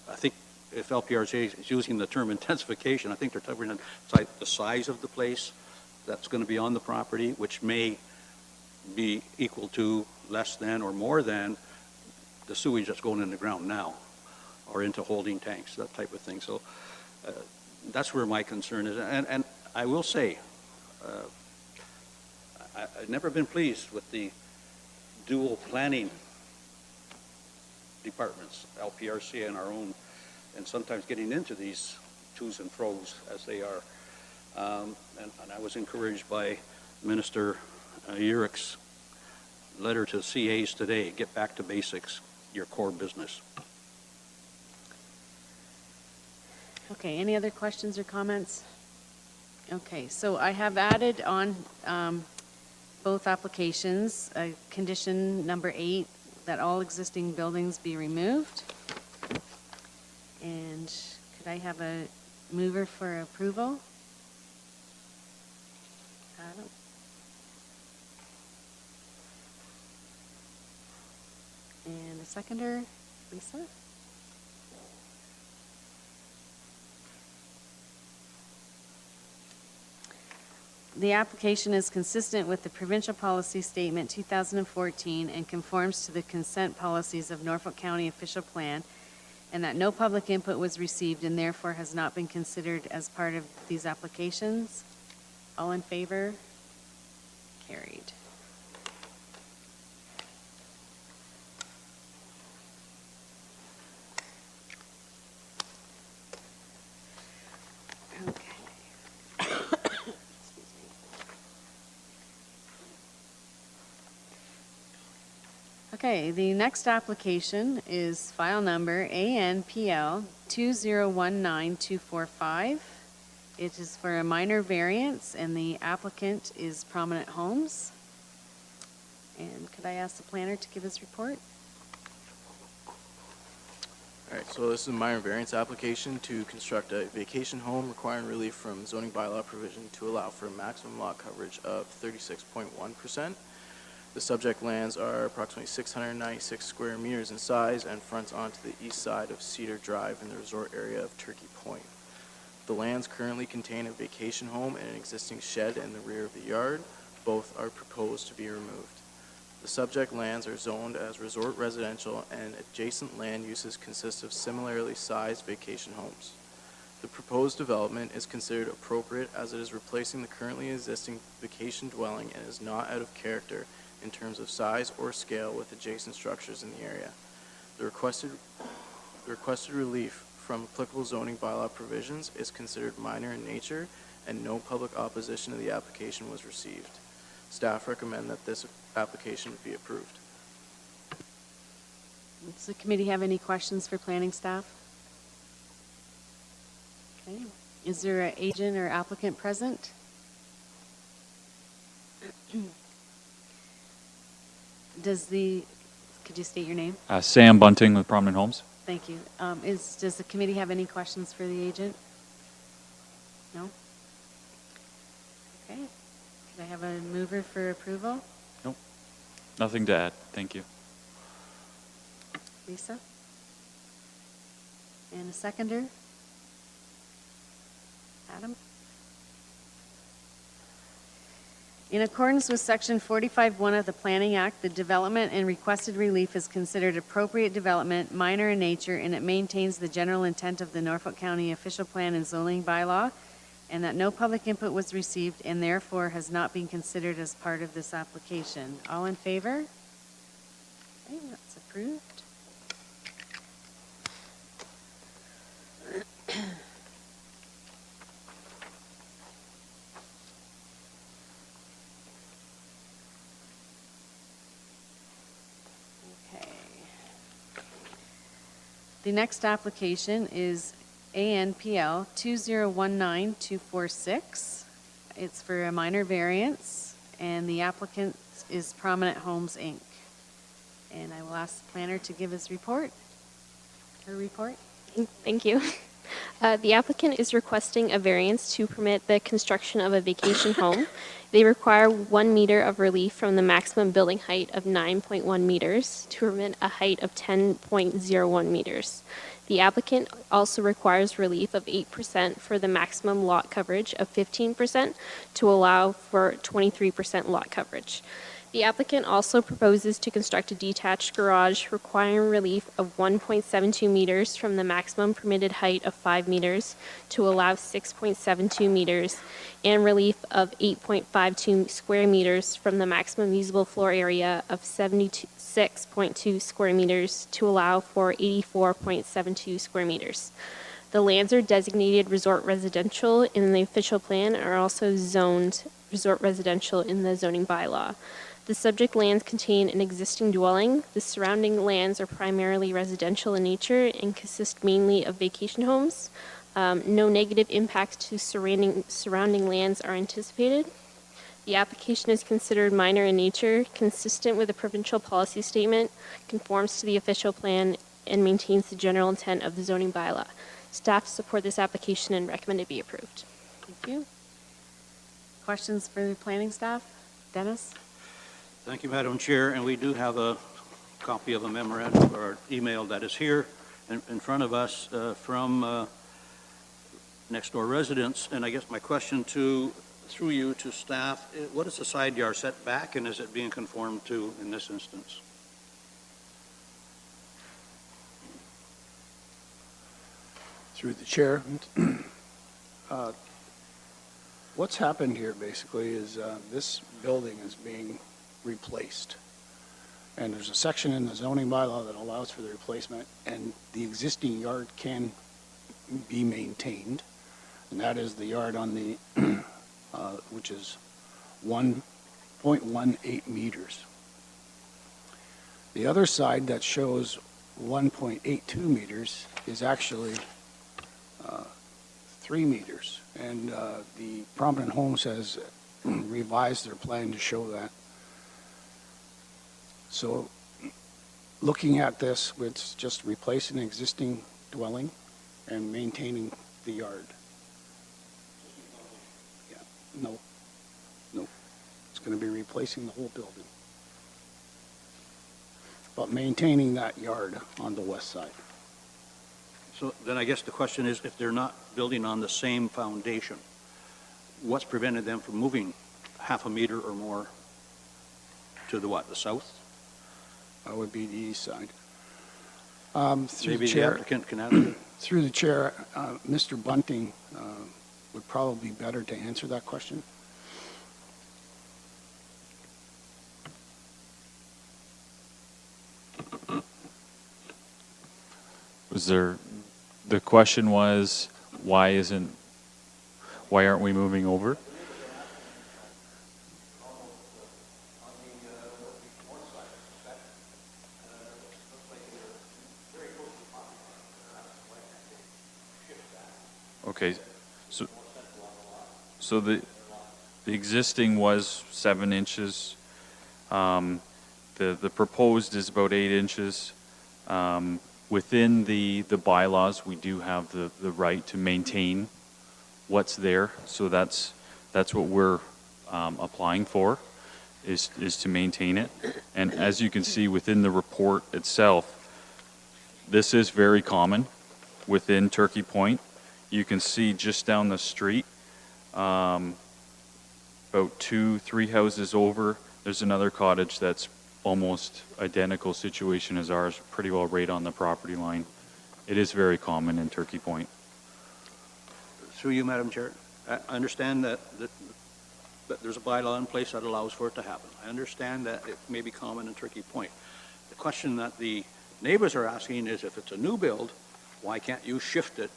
I think if LPRCA is using the term intensification, I think they're covering the size of the place that's going to be on the property, which may be equal to, less than, or more than the sewage that's going in the ground now, or into holding tanks, that type of thing. So that's where my concern is. And I will say, I've never been pleased with the dual planning departments, LPRC and our own, and sometimes getting into these twos and fros as they are. And I was encouraged by Minister Urick's letter to CAs today, get back to basics, your core business. Okay, any other questions or comments? Okay, so I have added on both applications, condition number 8, that all existing buildings be removed. And could I have a mover for approval? Adam? And a seconder, Lisa? The application is consistent with the Provincial Policy Statement 2014 and conforms to the consent policies of Norfolk County Official Plan, and that no public input was received and therefore has not been considered as part of these applications. All in favor? Carried. Okay, the next application is file number ANPL 2019245. It is for a minor variance, and the applicant is Prominent Homes. And could I ask the planner to give his report? All right, so this is a minor variance application to construct a vacation home requiring relief from zoning bylaw provision to allow for a maximum lot coverage of 36.1%. The subject lands are approximately 696 square meters in size and fronts onto the east side of Cedar Drive in the resort area of Turkey Point. The lands currently contain a vacation home and an existing shed in the rear of the yard. Both are proposed to be removed. The subject lands are zoned as resort residential, and adjacent land uses consist of similarly sized vacation homes. The proposed development is considered appropriate as it is replacing the currently existing vacation dwelling and is not out of character in terms of size or scale with adjacent structures in the area. The requested relief from applicable zoning bylaw provisions is considered minor in nature, and no public opposition to the application was received. Staff recommend that this application be approved. Does the committee have any questions for planning staff? Okay. Is there an agent or applicant present? Does the Could you state your name? Sam Bunting with Prominent Homes. Thank you. Does the committee have any questions for the agent? No? Okay. Could I have a mover for approval? Nope. Nothing to add. Thank you. Lisa? And a seconder? Adam? In accordance with Section 45(1) of the Planning Act, the development and requested relief is considered appropriate development, minor in nature, and it maintains the general intent of the Norfolk County Official Plan and Zoning Bylaw, and that no public input was received and therefore has not been considered as part of this application. All in favor? Okay, that's approved. Okay. The next application is ANPL 2019246. It's for a minor variance, and the applicant is Prominent Homes, Inc. And I will ask the planner to give his report, her report. Thank you. The applicant is requesting a variance to permit the construction of a vacation home. They require 1 meter of relief from the maximum building height of 9.1 meters to permit a height of 10.01 meters. The applicant also requires relief of 8% for the maximum lot coverage of 15% to allow for 23% lot coverage. The applicant also proposes to construct a detached garage requiring relief of 1.72 meters from the maximum permitted height of 5 meters to allow 6.72 meters and relief of 8.52 square meters from the maximum usable floor area of 76.2 square meters to allow for 84.72 square meters. The lands are designated resort residential in the official plan and are also zoned resort residential in the zoning bylaw. The subject lands contain an existing dwelling. The surrounding lands are primarily residential in nature and consist mainly of vacation homes. No negative impacts to surrounding lands are anticipated. The application is considered minor in nature, consistent with the provincial policy statement, conforms to the official plan, and maintains the general intent of the zoning bylaw. Staff support this application and recommend it be approved. Thank you. Questions for the planning staff? Dennis? Thank you, Madam Chair, and we do have a copy of a memorandum or email that is here in front of us from next door residents, and I guess my question through you to staff, what is the side yard setback and is it being conformed to in this instance? Through the chair. What's happened here basically is this building is being replaced. And there's a section in the zoning bylaw that allows for the replacement, and the existing yard can be maintained. And that is the yard on the, which is 1.18 meters. The other side that shows 1.82 meters is actually 3 meters. And the Prominent Homes has revised their plan to show that. So looking at this, it's just replacing an existing dwelling and maintaining the yard. Yeah, no. It's going to be replacing the whole building. But maintaining that yard on the west side. So then I guess the question is, if they're not building on the same foundation, what's prevented them from moving half a meter or more to the what, the south? That would be the east side. Through Maybe the the chair, applicant can answer. through the chair, Mr. Bunting would probably be better to answer that question. The question was, why aren't we moving over? Okay, so the existing was 7 inches. The proposed is about 8 inches. Within the bylaws, we do have the right to maintain what's there, so that's what we're applying for, is to maintain it. And as you can see within the report itself, this is very common within Turkey Point. You can see just down the street, about 2-3 houses over, there's another cottage that's almost identical situation as ours, pretty well right on the property line. It is very common in Turkey Point. Through you, Madam Chair, I understand that there's a bylaw in place that allows for it to happen. I understand that it may be common in Turkey Point. The question that the neighbors are asking is, if it's a new build, why can't you shift it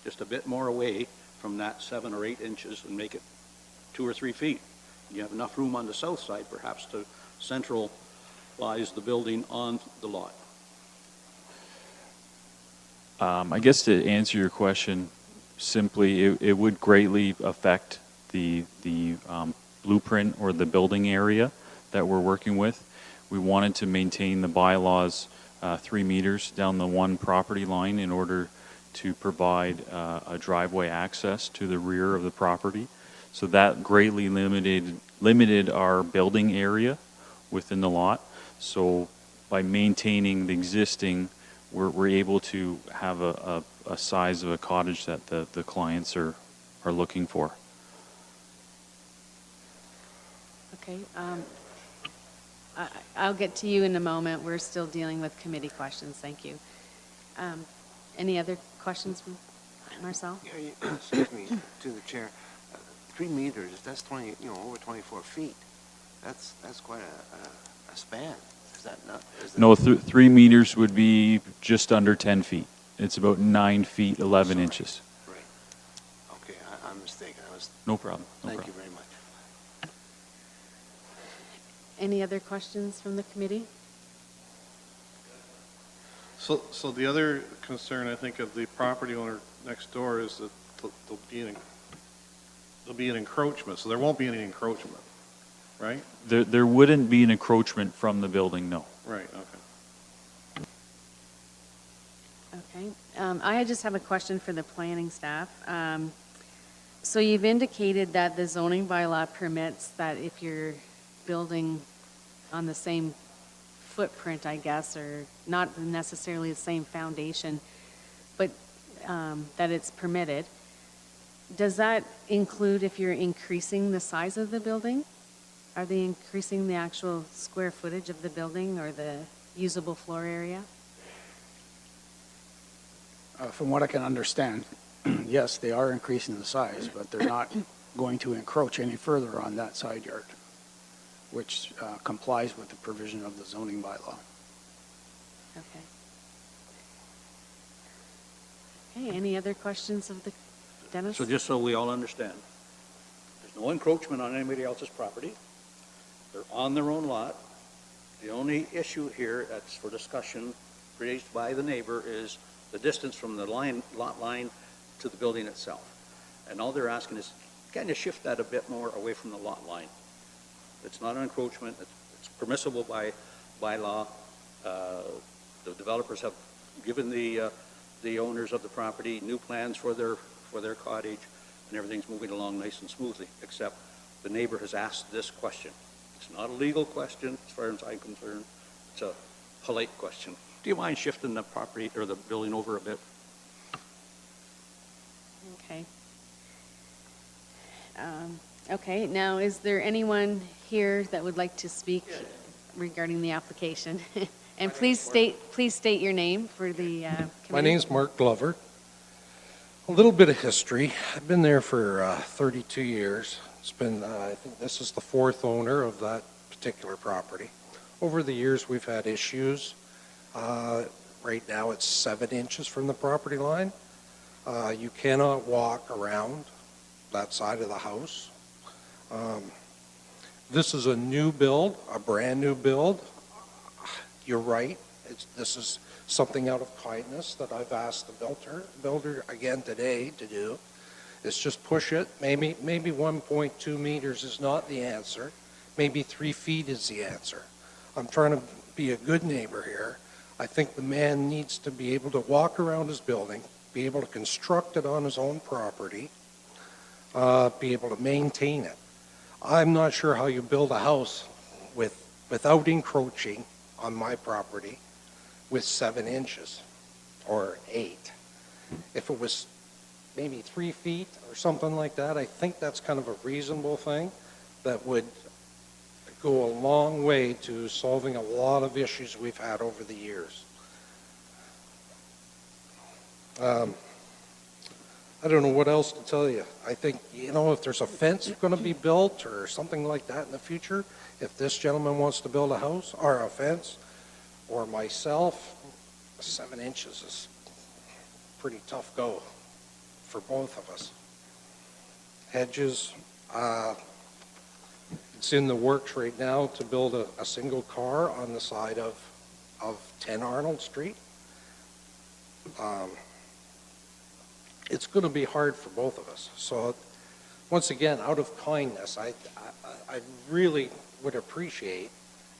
just a bit more away from that 7 or 8 inches and make it 2 or 3 feet? You have enough room on the south side, perhaps, to centralize the building on the lot. I guess to answer your question simply, it would greatly affect the blueprint or the building area that we're working with. We wanted to maintain the bylaws 3 meters down the one property line in order to provide a driveway access to the rear of the property. So that greatly limited our building area within the lot. So by maintaining the existing, we're able to have a size of a cottage that the clients are looking for. Okay. I'll get to you in a moment. We're still dealing with committee questions. Thank you. Any other questions from Marcel? Yeah, excuse me, to the chair. 3 meters, that's 20, over 24 feet. That's quite a span. Is that not? No, 3 meters would be just under 10 feet. It's about 9 feet, 11 inches. Right. Okay, I'm mistaken. No problem. Thank you very much. Any other questions from the committee? So the other concern, I think, of the property owner next door is that there'll be an encroachment, so there won't be any encroachment, right? There wouldn't be an encroachment from the building, no. Right, okay. Okay. I just have a question for the planning staff. So you've indicated that the zoning bylaw permits that if you're building on the same footprint, I guess, or not necessarily the same foundation, but that it's permitted. Does that include if you're increasing the size of the building? Are they increasing the actual square footage of the building or the usable floor area? From what I can understand, yes, they are increasing the size, but they're not going to encroach any further on that side yard, which complies with the provision of the zoning bylaw. Okay. Okay, any other questions of the, Dennis? So just so we all understand, there's no encroachment on anybody else's property. They're on their own lot. The only issue here that's for discussion raised by the neighbor is the distance from the lot line to the building itself. And all they're asking is, can you shift that a bit more away from the lot line? It's not an encroachment. It's permissible by law. The developers have given the owners of the property new plans for their cottage, and everything's moving along nice and smoothly, except the neighbor has asked this question. It's not a legal question, as far as I'm concerned. It's a polite question. Do you mind shifting the property or the building over a bit? Okay. Okay, now, is there anyone here that would like to speak regarding the application? And please state your name for the committee. My name's Mark Glover. A little bit of history. I've been there for 32 years. It's been, I think this is the 4th owner of that particular property. Over the years, we've had issues. Right now, it's 7 inches from the property line. You cannot walk around that side of the house. This is a new build, a brand new build. You're right. This is something out of kindness that I've asked the builder again today to do. Is just push it. Maybe 1.2 meters is not the answer. Maybe 3 feet is the answer. I'm trying to be a good neighbor here. I think the man needs to be able to walk around his building, be able to construct it on his own property, be able to maintain it. I'm not sure how you build a house without encroaching on my property with 7 inches or 8. If it was maybe 3 feet or something like that, I think that's kind of a reasonable thing that would go a long way to solving a lot of issues we've had over the years. I don't know what else to tell you. I think, if there's a fence going to be built or something like that in the future, if this gentleman wants to build a house or a fence, or myself, 7 inches is pretty tough go for both of us. Hedges, it's in the works right now to build a single car on the side of 10 Arnold Street. It's going to be hard for both of us. So once again, out of kindness, I really would appreciate,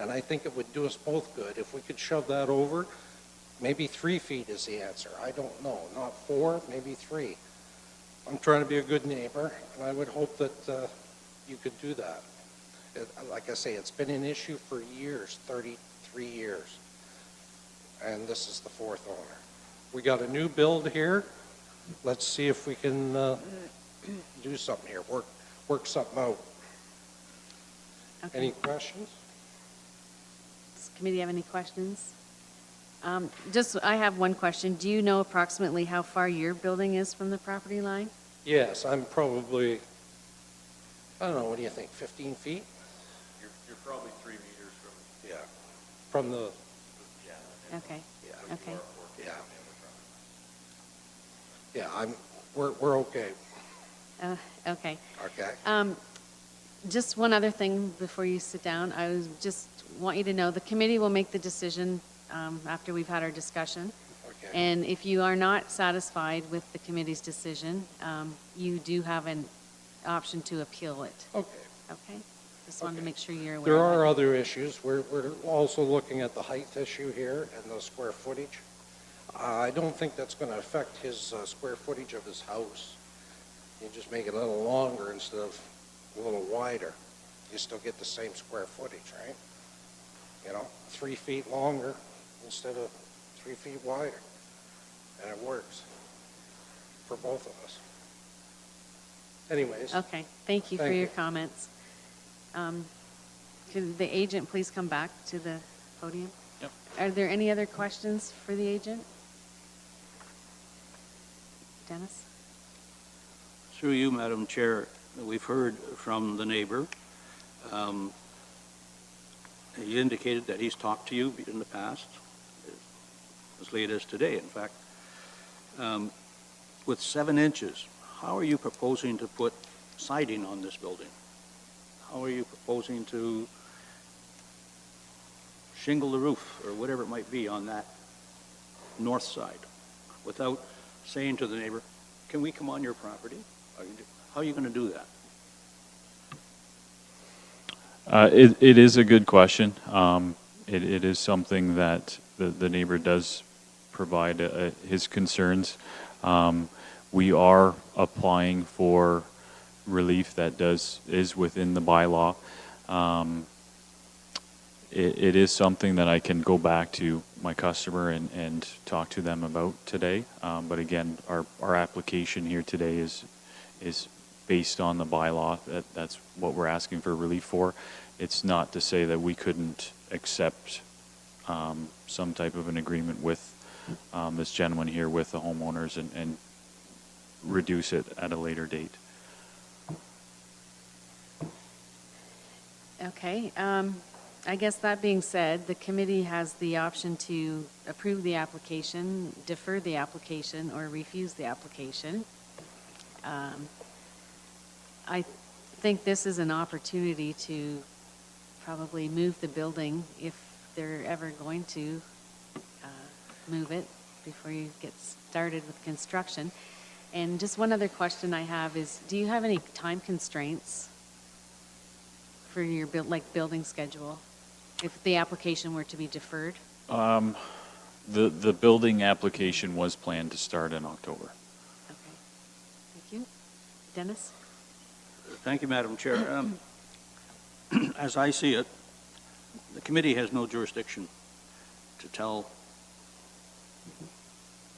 and I think it would do us both good, if we could shove that over. Maybe 3 feet is the answer. I don't know. Not 4, maybe 3. I'm trying to be a good neighbor, and I would hope that you could do that. Like I say, it's been an issue for years, 33 years, and this is the 4th owner. We got a new build here. Let's see if we can do something here, work something out. Okay. Any questions? Does the committee have any questions? I have one question. Do you know approximately how far your building is from the property line? Yes, I'm probably, I don't know, what do you think, 15 feet? You're probably 3 meters from. Yeah, from the, Yeah. Okay, yeah, okay. yeah. Yeah, we're okay. Okay. Okay. Just one other thing before you sit down. Just want you to know the committee will make the decision after we've had our discussion. Okay. And if you are not satisfied with the committee's decision, you do have an option to appeal it. Okay. Okay? Just wanted to make sure you're aware There of that. are other issues. We're also looking at the height issue here and the square footage. I don't think that's going to affect his square footage of his house. You just make it a little longer instead of a little wider. You still get the same square footage, right? 3 feet longer instead of 3 feet wider. And it works for both of us. Anyways. Okay, thank you for Thank your you. comments. Could the agent please come back to the podium? Yep. Are there any other questions for the agent? Dennis? Through you, Madam Chair, we've heard from the neighbor. He indicated that he's talked to you in the past, as late as today, in fact. With 7 inches, how are you proposing to put siding on this building? How are you proposing to shingle the roof, or whatever it might be, on that north side, without saying to the neighbor, can we come on your property? How are you going to do that? It is a good question. It is something that the neighbor does provide his concerns. We are applying for relief that is within the bylaw. It is something that I can go back to my customer and talk to them about today. But again, our application here today is based on the bylaw. That's what we're asking for relief for. It's not to say that we couldn't accept some type of an agreement with this gentleman here with the homeowners and reduce it at a later date. Okay, I guess that being said, the committee has the option to approve the application, defer the application, or refuse the application. I think this is an opportunity to probably move the building if they're ever going to move it before you get started with construction. And just one other question I have is, do you have any time constraints for your building schedule? if the application were to be deferred? The building application was planned to start in October. Okay, thank you. Dennis? Thank you, Madam Chair. As I see it, the committee has no jurisdiction to tell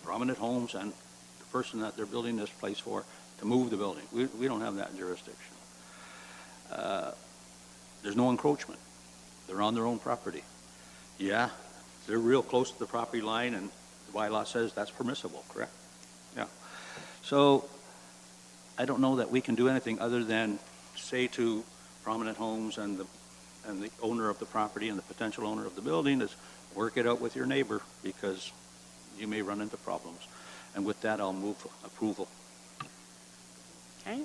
Prominent Homes and the person that they're building this place for to move the building. We don't have that jurisdiction. There's no encroachment. They're on their own property. Yeah, they're real close to the property line, and the bylaw says that's permissible, correct? Yeah. So I don't know that we can do anything other than say to Prominent Homes and the owner of the property and the potential owner of the building is work it out with your neighbor, because you may run into problems. And with that, I'll move approval. Okay.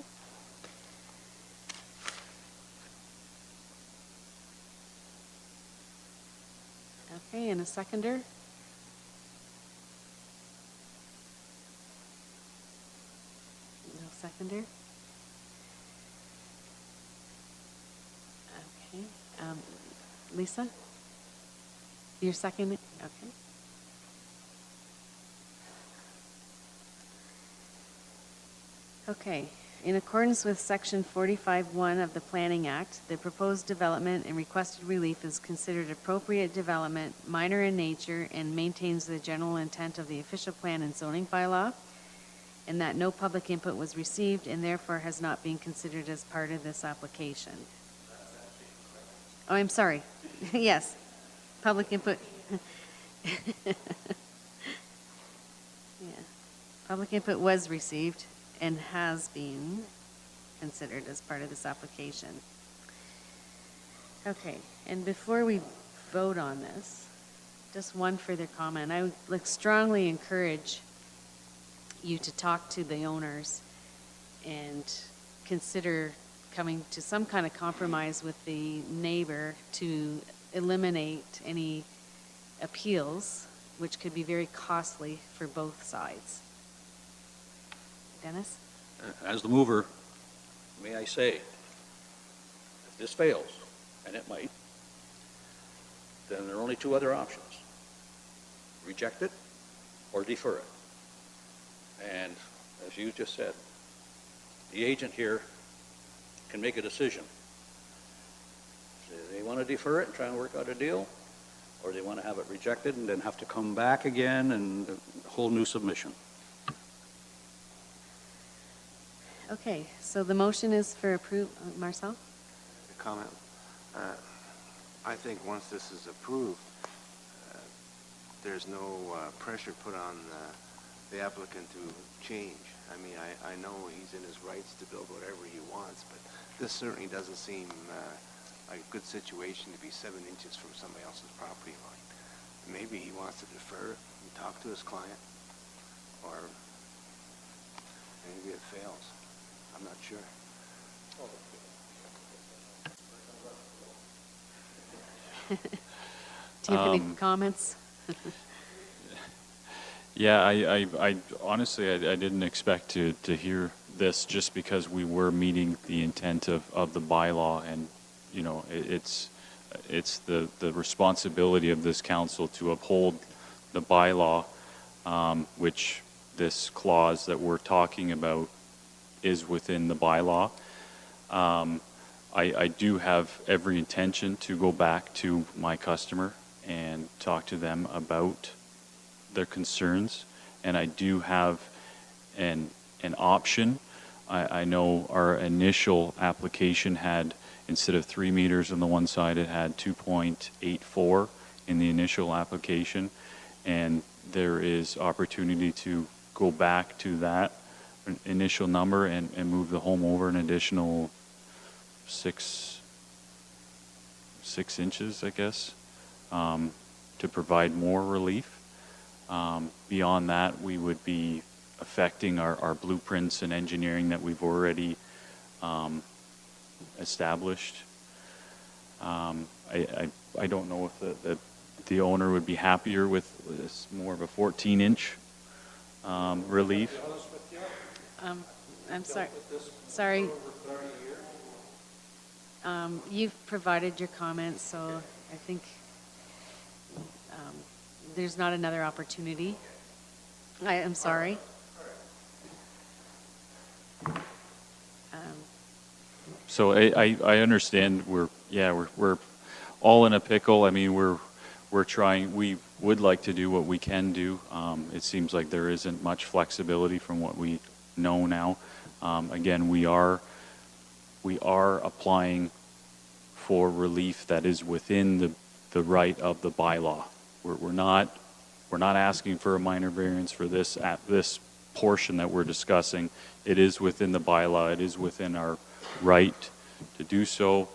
Okay, and a seconder? No seconder? Okay. Lisa? You're seconding? Okay. Okay. In accordance with Section 45(1) of the Planning Act, the proposed development and requested relief is considered appropriate development, minor in nature, and maintains the general intent of the official plan and zoning bylaw, and that no public input was received and therefore has not been considered as part of this application. Oh, I'm sorry. Yes, public input. Yeah. Public input was received and has been considered as part of this application. Okay, and before we vote on this, just one further comment. I would strongly encourage you to talk to the owners and consider coming to some kind of compromise with the neighbor to eliminate any appeals, which could be very costly for both sides. Dennis? As the mover, may I say, if this fails, and it might, then there are only two other options. Reject it or defer it. And as you just said, the agent here can make a decision. Do they want to defer it and try and work out a deal? Or they want to have it rejected and then have to come back again and a whole new submission? Okay, so the motion is for Marcel? A comment. I think once this is approved, there's no pressure put on the applicant to change. I mean, I know he's in his rights to build whatever he wants, but this certainly doesn't seem like a good situation to be 7 inches from somebody else's property line. Maybe he wants to defer and talk to his client, or maybe it fails. I'm not sure. Do you have any comments? Yeah, I honestly, I didn't expect to hear this, just because we were meeting the intent of the bylaw, and, you know, it's the responsibility of this council to uphold the bylaw, which this clause that we're talking about is within the bylaw. I do have every intention to go back to my customer and talk to them about their concerns, and I do have an option. I know our initial application had, instead of 3 meters on the one side, it had 2.84 in the initial application, and there is opportunity to go back to that initial number and move the home over an additional 6 inches, I guess, to provide more relief. Beyond that, we would be affecting our blueprints and engineering that we've already established. I don't know if the owner would be happier with this more of a 14-inch relief. I'm sorry. Sorry. You've provided your comments, so I think there's not another opportunity. I am sorry. So I understand we're all in a pickle. I mean, we're trying, we would like to do what we can do. It seems like there isn't much flexibility from what we know now. Again, we are applying for relief that is within the right of the bylaw. We're not asking for a minor variance for this portion that we're discussing. It is within the bylaw. It is within our right to do so.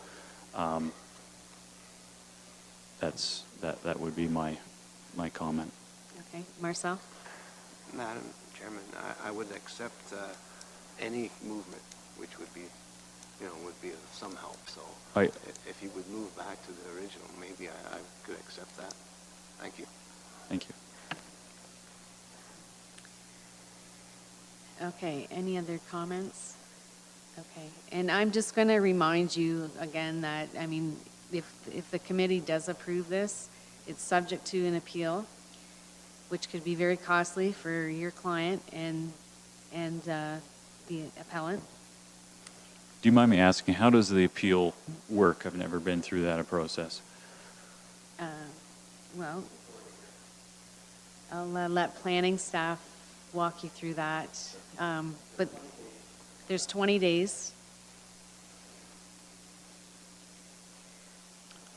That would be my comment. Okay, Marcel? Madam Chairman, I would accept any movement, which would be, would be of some help. So if you would move back to the original, maybe I could accept that. Thank you. Thank you. Okay, any other comments? Okay, and I'm just going to remind you again that, I mean, if the committee does approve this, it's subject to an appeal, which could be very costly for your client and the appellant. Do you mind me asking, how does the appeal work? I've never been through that process. Well, I'll let planning staff walk you through that. But there's 20 days.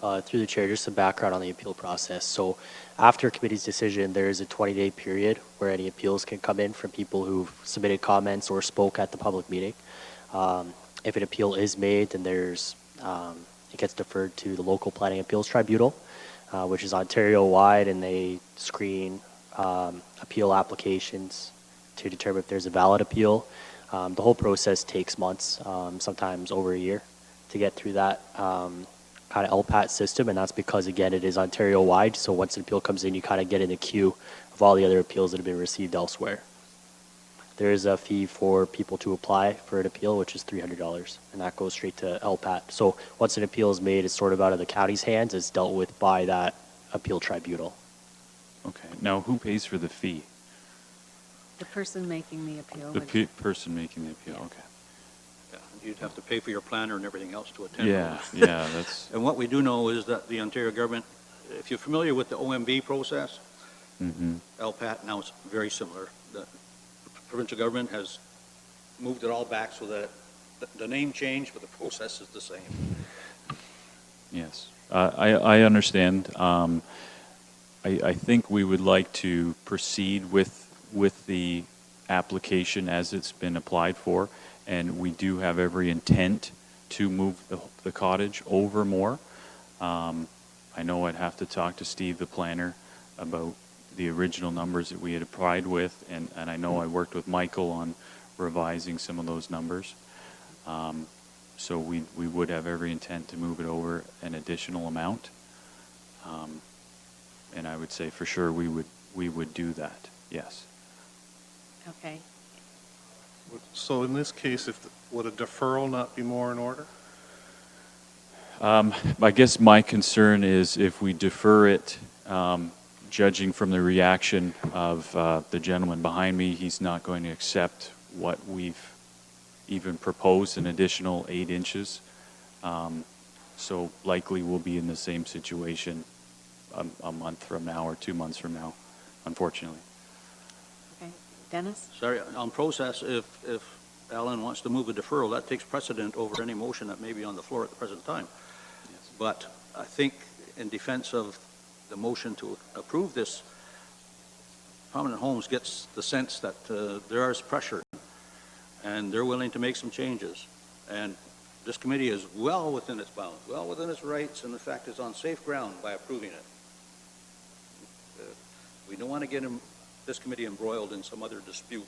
Through the chair, just some background on the appeal process. So after a committee's decision, there is a 20-day period where any appeals can come in from people who've submitted comments or spoke at the public meeting. If an appeal is made, then it gets deferred to the local planning appeals tribunal, which is Ontario-wide, and they screen appeal applications to determine if there's a valid appeal. The whole process takes months, sometimes over a year, to get through that kind of LPAT system, and that's because, again, it is Ontario-wide, so once an appeal comes in, you kind of get in the queue of all the other appeals that have been received elsewhere. There is a fee for people to apply for an appeal, which is $300, and that goes straight to LPAT. So once an appeal is made, it's sort of out of the county's hands. It's dealt with by that appeal tribunal. Okay. Now, who pays for the fee? The person making the appeal. The person making the appeal. Yeah. Okay. Yeah, you'd have to pay for your planner and everything else to attend. Yeah. those. Yeah. That's. And what we do know is that the Ontario government, if you're familiar with the OMB process, Mm-hmm. LPAT, now it's very similar. The provincial government has moved it all back so that the name changed, but the process is the same. Yes, I understand. I think we would like to proceed with the application as it's been applied for, and we do have every intent to move the cottage over more. I know I'd have to talk to Steve, the planner, about the original numbers that we had applied with, and I know I worked with Michael on revising some of those numbers. So we would have every intent to move it over an additional amount. And I would say for sure we would do that, yes. Okay. So in this case, would a deferral not be more in order? I guess my concern is if we defer it, judging from the reaction of the gentleman behind me, he's not going to accept what we've even proposed, an additional 8 inches. So likely we'll be in the same situation a month from now or 2 months from now, unfortunately. Okay. Dennis? Sorry, on process, if Alan wants to move a deferral, that takes precedent over any motion that may be on the floor at the present time. Yes. But I think in defense of the motion to approve this, Prominent Homes gets the sense that there is pressure and they're willing to make some changes. And this committee is well within its bounds, well within its rights, and in fact is on safe ground by approving it. We don't want to get this committee embroiled in some other dispute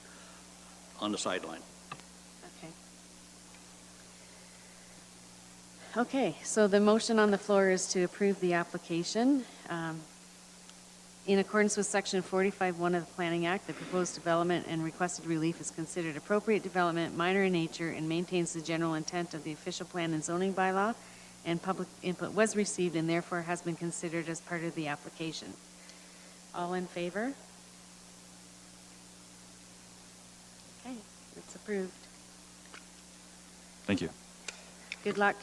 on the sideline. Okay. Okay, so the motion on the floor is to approve the application. In accordance with Section 45(1) of the Planning Act, the proposed development and requested relief is considered appropriate development, minor in nature, and maintains the general intent of the official plan and zoning bylaw. and public input was received and therefore has been considered as part of the application. All in favor? Okay, it's approved. Thank you. Good luck.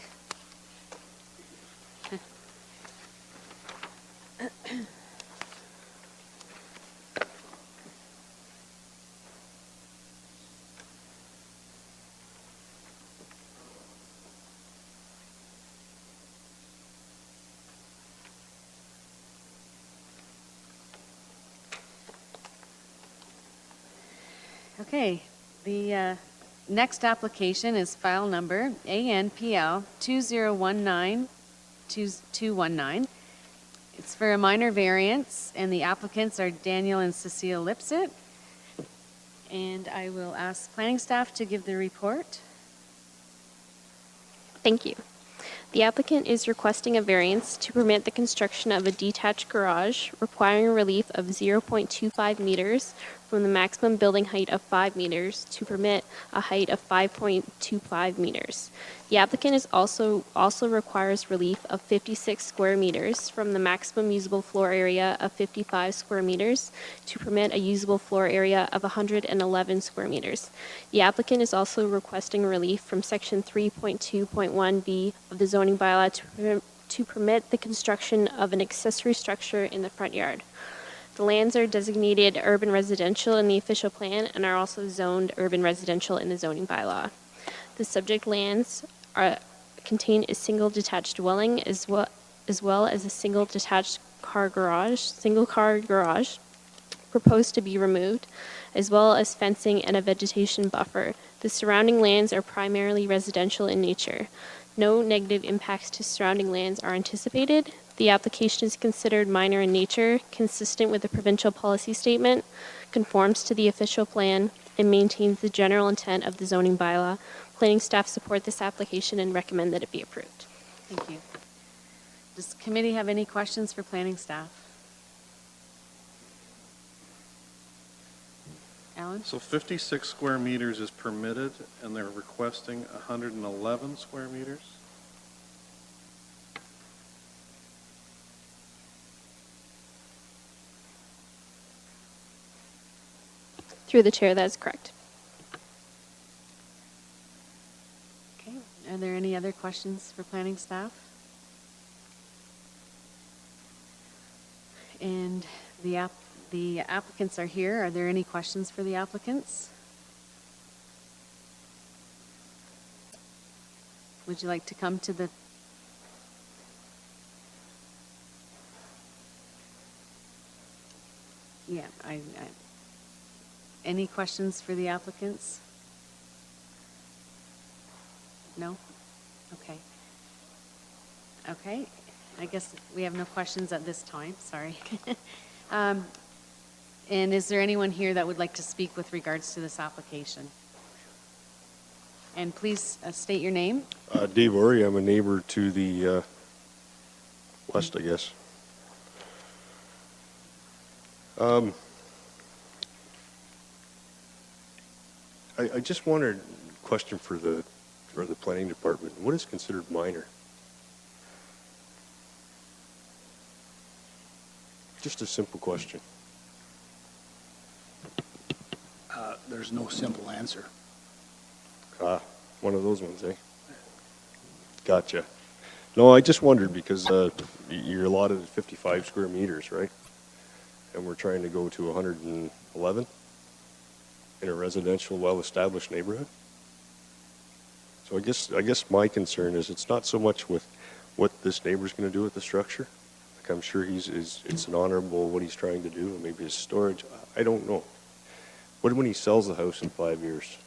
Okay, the next application is file number ANPL 2019-219. It's for a minor variance, and the applicants are Daniel and Cecile Lipset. And I will ask planning staff to give the report. Thank you. The applicant is requesting a variance to permit the construction of a detached garage requiring relief of 0.25 meters from the maximum building height of 5 meters to permit a height of 5.25 meters. The applicant is also requires relief of 56 square meters from the maximum usable floor area of 55 square meters to permit a usable floor area of 111 square meters. The applicant is also requesting relief from section 3.2.1B of the zoning bylaw to permit the construction of an accessory structure in the front yard. The lands are designated urban residential in the official plan and are also zoned urban residential in the zoning bylaw. The subject lands contain a single detached dwelling as well as a single detached car garage proposed to be removed, as well as fencing and a vegetation buffer. The surrounding lands are primarily residential in nature. No negative impacts to surrounding lands are anticipated. The application is considered minor in nature, consistent with the provincial policy statement, conforms to the official plan, and maintains the general intent of the zoning bylaw. Planning staff support this application and recommend that it be approved. Thank you. Does the committee have any questions for planning staff? Alan? So 56 square meters is permitted, and they're requesting 111 square meters? Through the chair, that is correct. Okay, are there any other questions for planning staff? And the applicants are here. Are there any questions for the applicants? Would you like to come to the... Yeah, any questions for the applicants? No? Okay. Okay, I guess we have no questions at this time, sorry. And is there anyone here that would like to speak with regards to this application? And please state your name. Dave Ory, I'm a neighbor to the west, I guess. I just wondered, question for the planning department, what is considered minor? Just a simple question. There's no simple answer. One of those ones, eh? Gotcha. No, I just wondered because you're allotted 55 square meters, right? And we're trying to go to 111 in a residential, well-established neighborhood. So I guess my concern is it's not so much with what this neighbor's going to do with the structure. Like I'm sure it's an honorable what he's trying to do, and maybe his storage. I don't know. What when he sells the house in 5 years?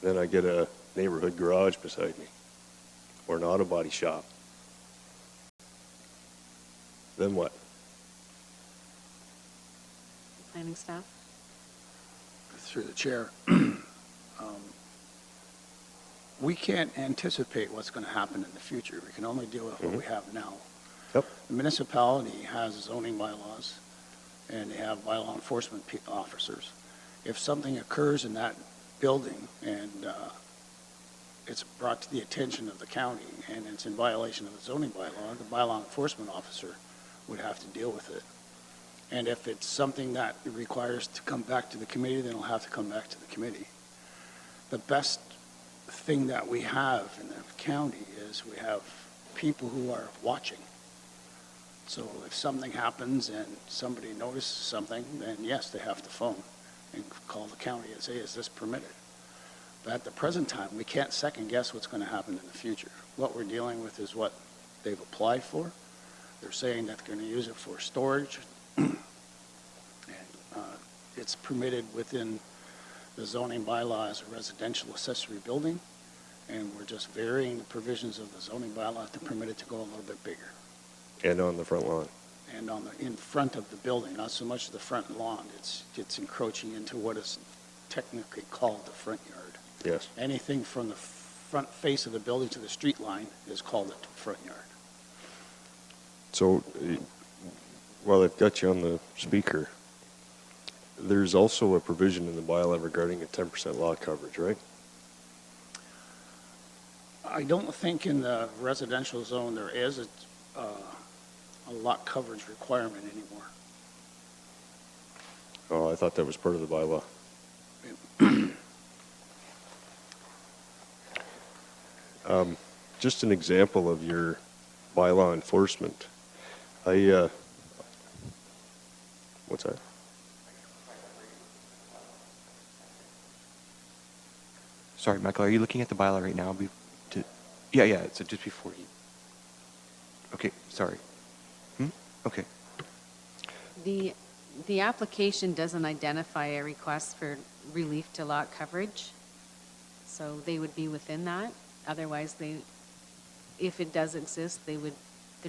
Then I get a neighborhood garage beside me, or an auto body shop. Then what? Planning staff? Through the chair. We can't anticipate what's going to happen in the future. We can only deal with what we have now. Yep. The municipality has zoning bylaws, and they have bylaw enforcement officers. If something occurs in that building and it's brought to the attention of the county and it's in violation of the zoning bylaw, the bylaw enforcement officer would have to deal with it. And if it's something that requires to come back to the committee, then it'll have to come back to the committee. The best thing that we have in the county is we have people who are watching. So if something happens and somebody notices something, then yes, they have to phone and call the county and say, is this permitted? But at the present time, we can't second guess what's going to happen in the future. What we're dealing with is what they've applied for. They're saying that they're going to use it for storage. And it's permitted within the zoning bylaw as a residential accessory building. And we're just varying the provisions of the zoning bylaw to permit it to go a little bit bigger. And on the front lawn. And on the, in front of the building, not so much the front lawn. It's encroaching into what is technically called the front yard. Yes. Anything from the front face of the building to the street line is called the front yard. So, while I've got you on the speaker, there's also a provision in the bylaw regarding a 10% lot coverage, right? I don't think in the residential zone there is a lot coverage requirement anymore. Oh, I thought that was part of the bylaw. Just an example of your bylaw enforcement. What's that? Sorry, Michael, are you looking at the bylaw right now? Yeah, so just before you. Okay, sorry. Okay. The application doesn't identify a request for relief to lot coverage, so they would be within that. Otherwise, if it does exist, they're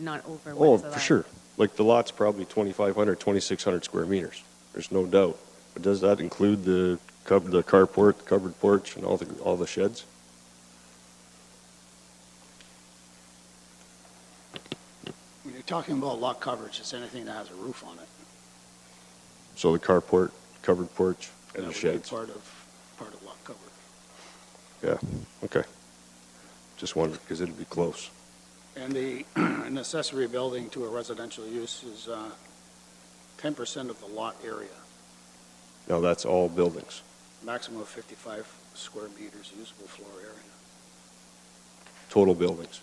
not over Oh, what's for allowed. sure. Like the lot's probably 2,500, 2,600 square meters. There's no doubt. But does that include the carport, the covered porch, and all the sheds? When you're talking about lot coverage, it's anything that has a roof on it. So the carport, covered porch, and That the would be sheds. part of lot coverage. Yeah. Okay. Just wondered because it'd be close. And an accessory building to a residential use is 10% of the lot area, Now that's all buildings. maximum of 55 square meters usable floor area. Total buildings.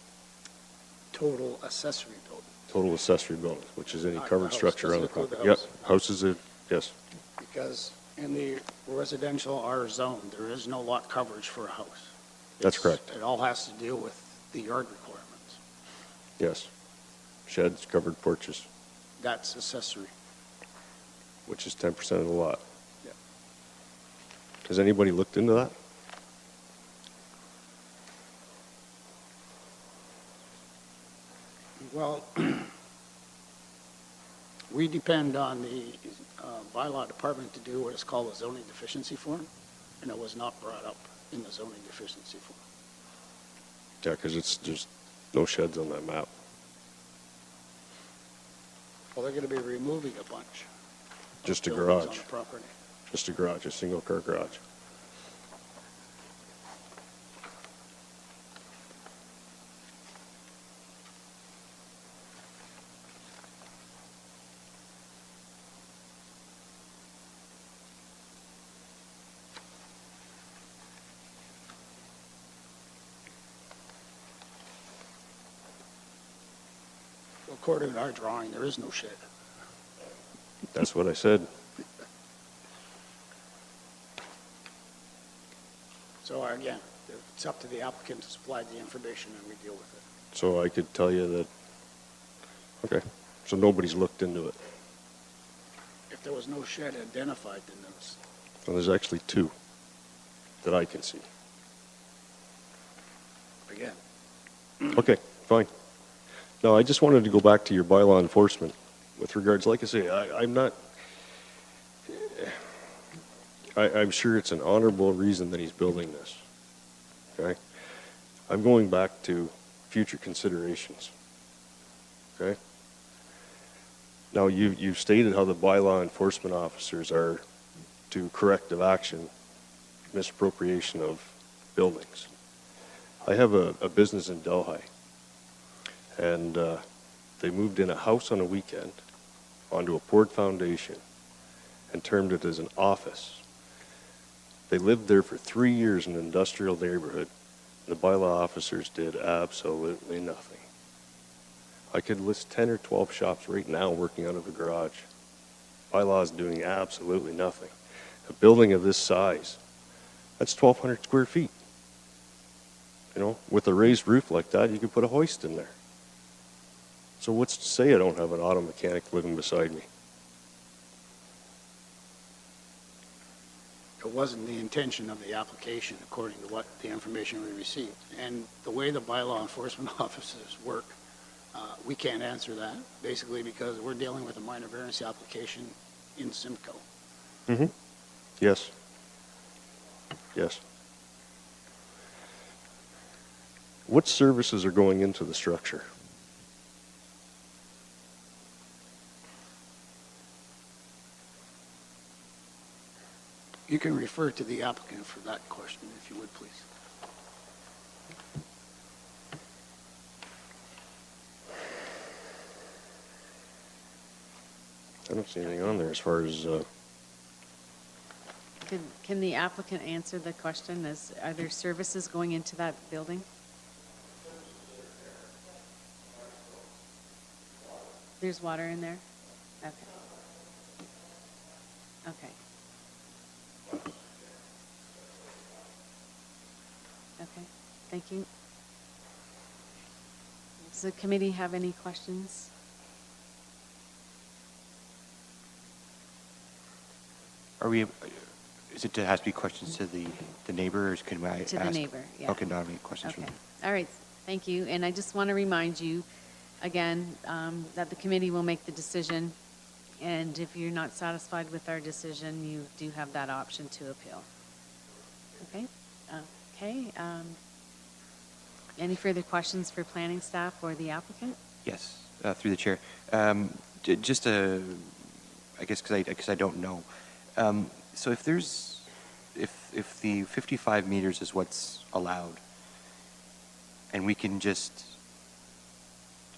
Total accessory building. Total accessory buildings, which is any Not the covered house. structure on the Doesn't include property. the Yep. house. Houses, yes. Because in the residential R zone, there is no lot coverage for a house. That's correct. It all has to deal with the yard requirements. Yes. Sheds, covered porches, That's accessory. which is 10% of the lot. Yep. Has anybody looked into that? Well, we depend on the bylaw department to do what is called a zoning deficiency form, and it was not brought up in the zoning deficiency form. Yeah, because there's no sheds on that map. Well, they're going to be removing a bunch. of Just a buildings garage. On the property. Just a garage, a single car garage. According to our drawing, there is no shed. That's what I said. So again, it's up to the applicant to supply the information and we deal with it. So I could tell you that, okay, so nobody's looked into it. If there was no shed identified, then there's, Well, there's actually two that I can see. again, Okay, fine. No, I just wanted to go back to your bylaw enforcement with regards, like I say, I'm not, I'm sure it's an honorable reason that he's building this, okay? I'm going back to future considerations, okay? Now, you've stated how the bylaw enforcement officers are to corrective action, misappropriation of buildings. I have a business in Delhi, and they moved in a house on a weekend onto a poured foundation and termed it as an office. They lived there for 3 years in an industrial neighborhood. The bylaw officers did absolutely nothing. I could list 10 or 12 shops right now working out of a garage. Bylaws doing absolutely nothing. A building of this size, that's 1,200 square feet. You know, with a raised roof like that, you could put a hoist in there. So what's to say I don't have an auto mechanic living beside me? It wasn't the intention of the application, according to what the information we received. And the way the bylaw enforcement officers work, we can't answer that, basically because we're dealing with a minor variance application in Simcoe. Mm-hmm. Yes. Yes. What services are going into the structure? You can refer to the applicant for that question, if you would, please. I don't see anything on there as far as, Can the applicant answer the question as, are there services going into that building? There's water in there? Okay. Okay. Okay, thank you. Does the committee have any questions? Are we, is it, has to be questions to the neighbor, or can I ask? To the neighbor, yeah. Okay, not any questions from Okay, them. all right, thank you. And I just want to remind you, again, that the committee will make the decision, and if you're not satisfied with our decision, you do have that option to appeal. Okay? Okay. Any further questions for planning staff or the applicant? Yes, through the chair. Just I guess because I don't know. So if there's, if the 55 meters is what's allowed, and we can just,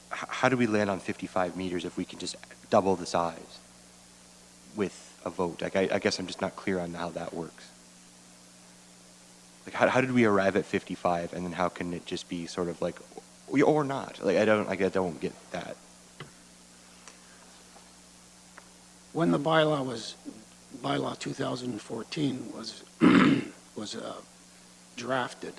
how do we land on 55 meters if we can just double the size with a vote? Like, I guess I'm just not clear on how that works. Like, how did we arrive at 55, and then how can it just be sort of like, or not? Like, I don't get that. When the bylaw 2014 was drafted,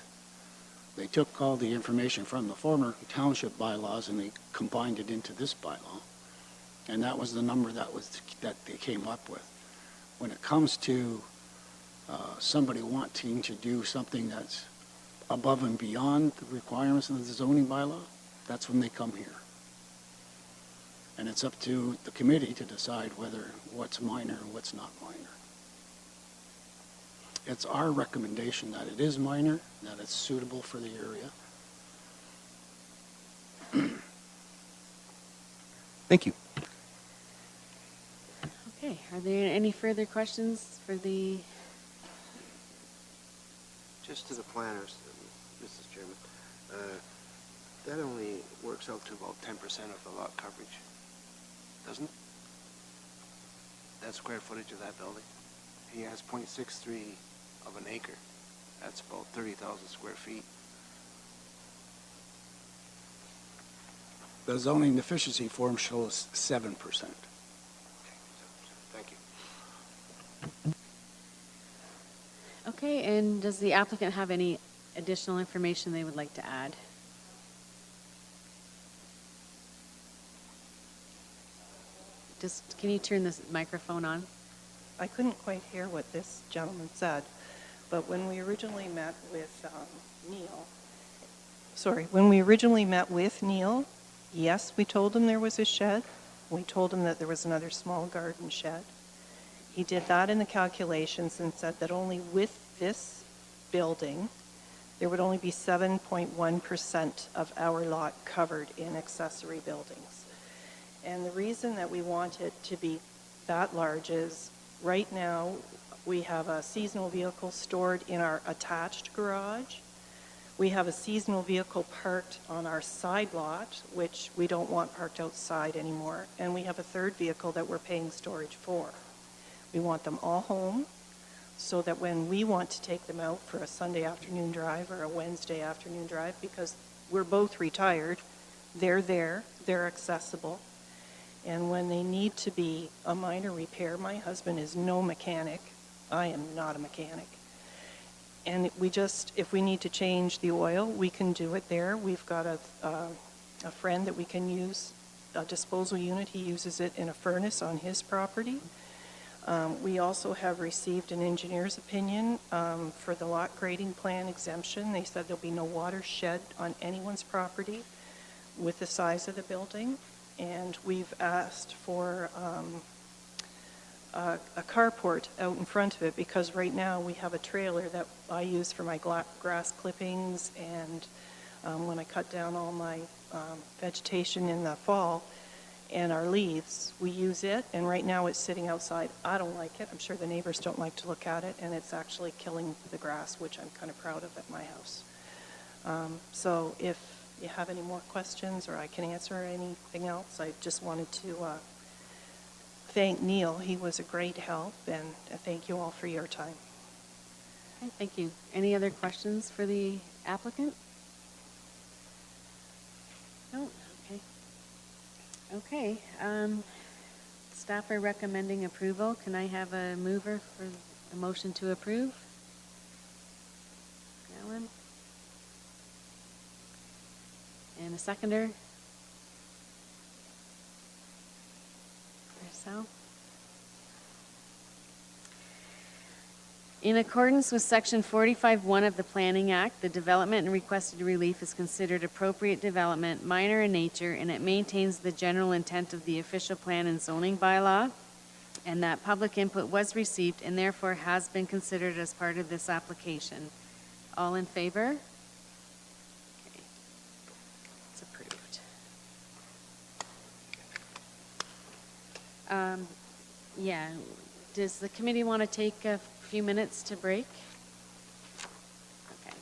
they took all the information from the former township bylaws and they combined it into this bylaw. And that was the number that they came up with. When it comes to somebody wanting to do something that's above and beyond the requirements of the zoning bylaw, that's when they come here. And it's up to the committee to decide what's minor and what's not minor. It's our recommendation that it is minor, that it's suitable for the area. Thank you. Okay, are there any further questions for the, Just to the planners, Mrs. Chairman, that only works out to about 10% of the lot coverage, doesn't it? That square footage of that building. He has 0.63 of an acre. That's about 30,000 square feet. The zoning deficiency form shows 7%. Okay, thank you. okay, and does the applicant have any additional information they would like to add? Just, can you turn this microphone on? I couldn't quite hear what this gentleman said, but when we originally met with Neil, yes, we told him there was a shed. We told him that there was another small garden shed. He did that in the calculations and said that only with this building, there would only be 7.1% of our lot covered in accessory buildings. And the reason that we want it to be that large is right now we have a seasonal vehicle stored in our attached garage. We have a seasonal vehicle parked on our side lot, which we don't want parked outside anymore. And we have a third vehicle that we're paying storage for. We want them all home so that when we want to take them out for a Sunday afternoon drive or a Wednesday afternoon drive, because we're both retired, they're there, they're accessible. And when they need to be a minor repair, my husband is no mechanic. I am not a mechanic. And we just, if we need to change the oil, we can do it there. We've got a friend that we can use, a disposal unit. He uses it in a furnace on his property. We also have received an engineer's opinion for the lot grading plan exemption. They said there'll be no watershed on anyone's property with the size of the building. And we've asked for a carport out in front of it, because right now we have a trailer that I use for my grass clippings and when I cut down all my vegetation in the fall and our leaves, we use it, and right now it's sitting outside. I don't like it. I'm sure the neighbors don't like to look at it, and it's actually killing the grass, which I'm kind of proud of at my house. So if you have any more questions or I can answer anything else, I just wanted to thank Neil. He was a great help, and thank you all for your time. Okay, thank you. Any other questions for the applicant? No? Okay. Okay. Staff are recommending approval. Can I have a mover for a motion to approve? Alan? And a seconder? Marcel? In accordance with Section 45(1) of the Planning Act, the development and requested relief is considered appropriate development, minor in nature, and it maintains the general intent of the official plan and zoning bylaw, and that public input was received and therefore has been considered as part of this application. All in favor? Okay. It's approved. Yeah, does the committee want to take a few minutes to break? Okay.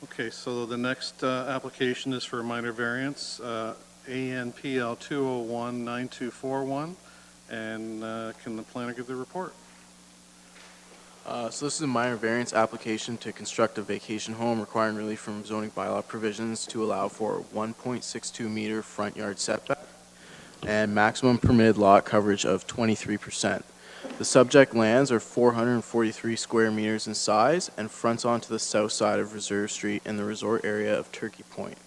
Okay, so the next application is for a minor variance, ANPL 2019241. And can the planner give the report? So this is a minor variance application to construct a vacation home requiring relief from zoning bylaw provisions to allow for 1.62 meter front yard setback and maximum permitted lot coverage of 23%. The subject lands are 443 square meters in size and fronts onto the south side of Reserve Street in the resort area of Turkey Point.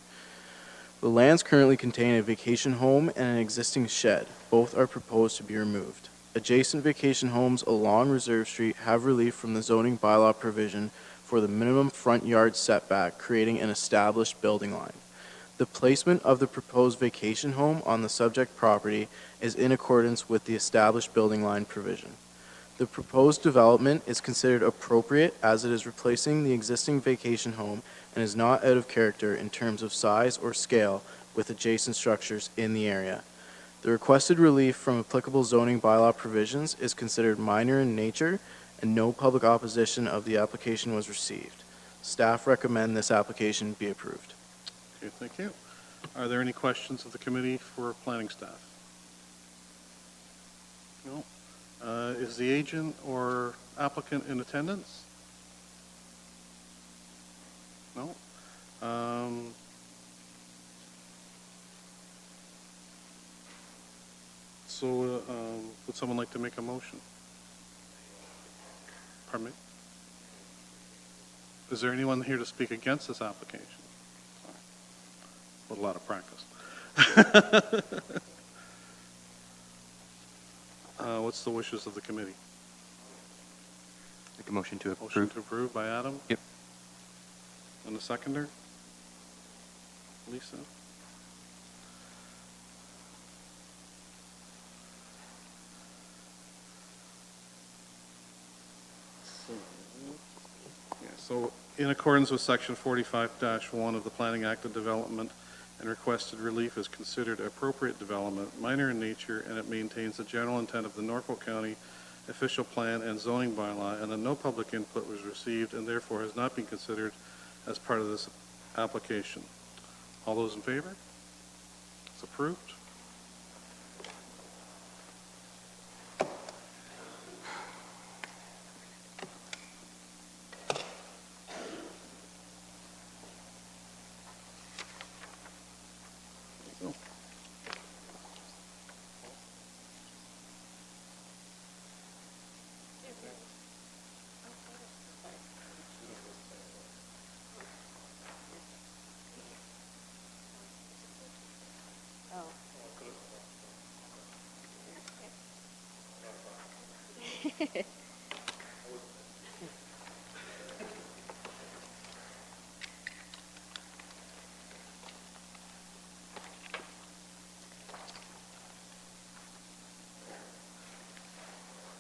The lands currently contain a vacation home and an existing shed. Both are proposed to be removed. Adjacent vacation homes along Reserve Street have relief from the zoning bylaw provision for the minimum front yard setback, creating an established building line. The placement of the proposed vacation home on the subject property is in accordance with the established building line provision. The proposed development is considered appropriate as it is replacing the existing vacation home and is not out of character in terms of size or scale with adjacent structures in the area. The requested relief from applicable zoning bylaw provisions is considered minor in nature, and no public opposition of the application was received. Staff recommend this application be approved. Okay, thank you. Are there any questions of the committee for planning staff? No. Is the agent or applicant in attendance? No. Would someone like to make a motion? Pardon me? Is there anyone here to speak against this application? With a lot of practice. What's the wishes of the committee? Make a motion to approve. Motion to approve by Adam? Yep. And the seconder? Lisa? So in accordance with Section 45-1 of the Planning Act of Development, and requested relief is considered appropriate development, minor in nature, and it maintains the general intent of the Norfolk County official plan and zoning bylaw, and that no public input was received and therefore has not been considered as part of this application. All those in favor? It's approved.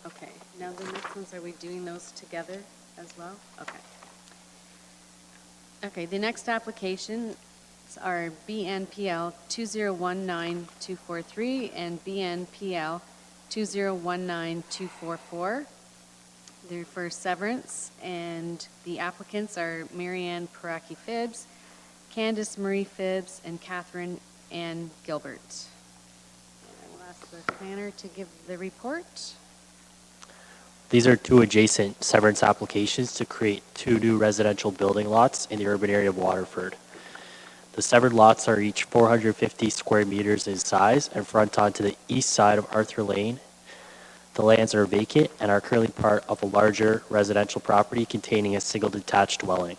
Okay, now the next ones, are we doing those together as well? Okay. Okay, the next applications are BNPL 2019243 and BNPL 2019244. They're for severance, and the applicants are Marianne Paraki Phibbs, Candace Marie Phibbs, and Catherine Ann Gilbert. And I will ask the planner to give the report. These are two adjacent severance applications to create two new residential building lots in the urban area of Waterford. The severed lots are each 450 square meters in size and front onto the east side of Arthur Lane. The lands are vacant and are currently part of a larger residential property containing a single detached dwelling.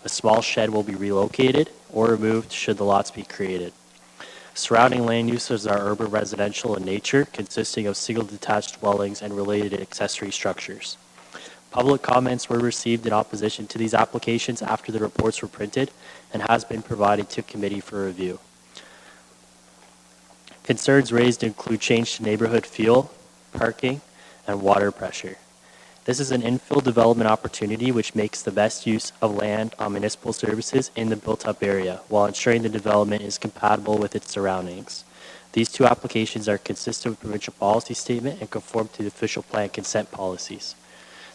A small shed will be relocated or removed should the lots be created. Surrounding land uses are urban residential in nature, consisting of single detached dwellings and related accessory structures. Public comments were received in opposition to these applications after the reports were printed and has been provided to committee for review. Concerns raised include change to neighborhood feel, parking, and water pressure. This is an infill development opportunity which makes the best use of land on municipal services in the built-up area while ensuring the development is compatible with its surroundings. These two applications are consistent with provincial policy statement and conform to the official plan consent policies.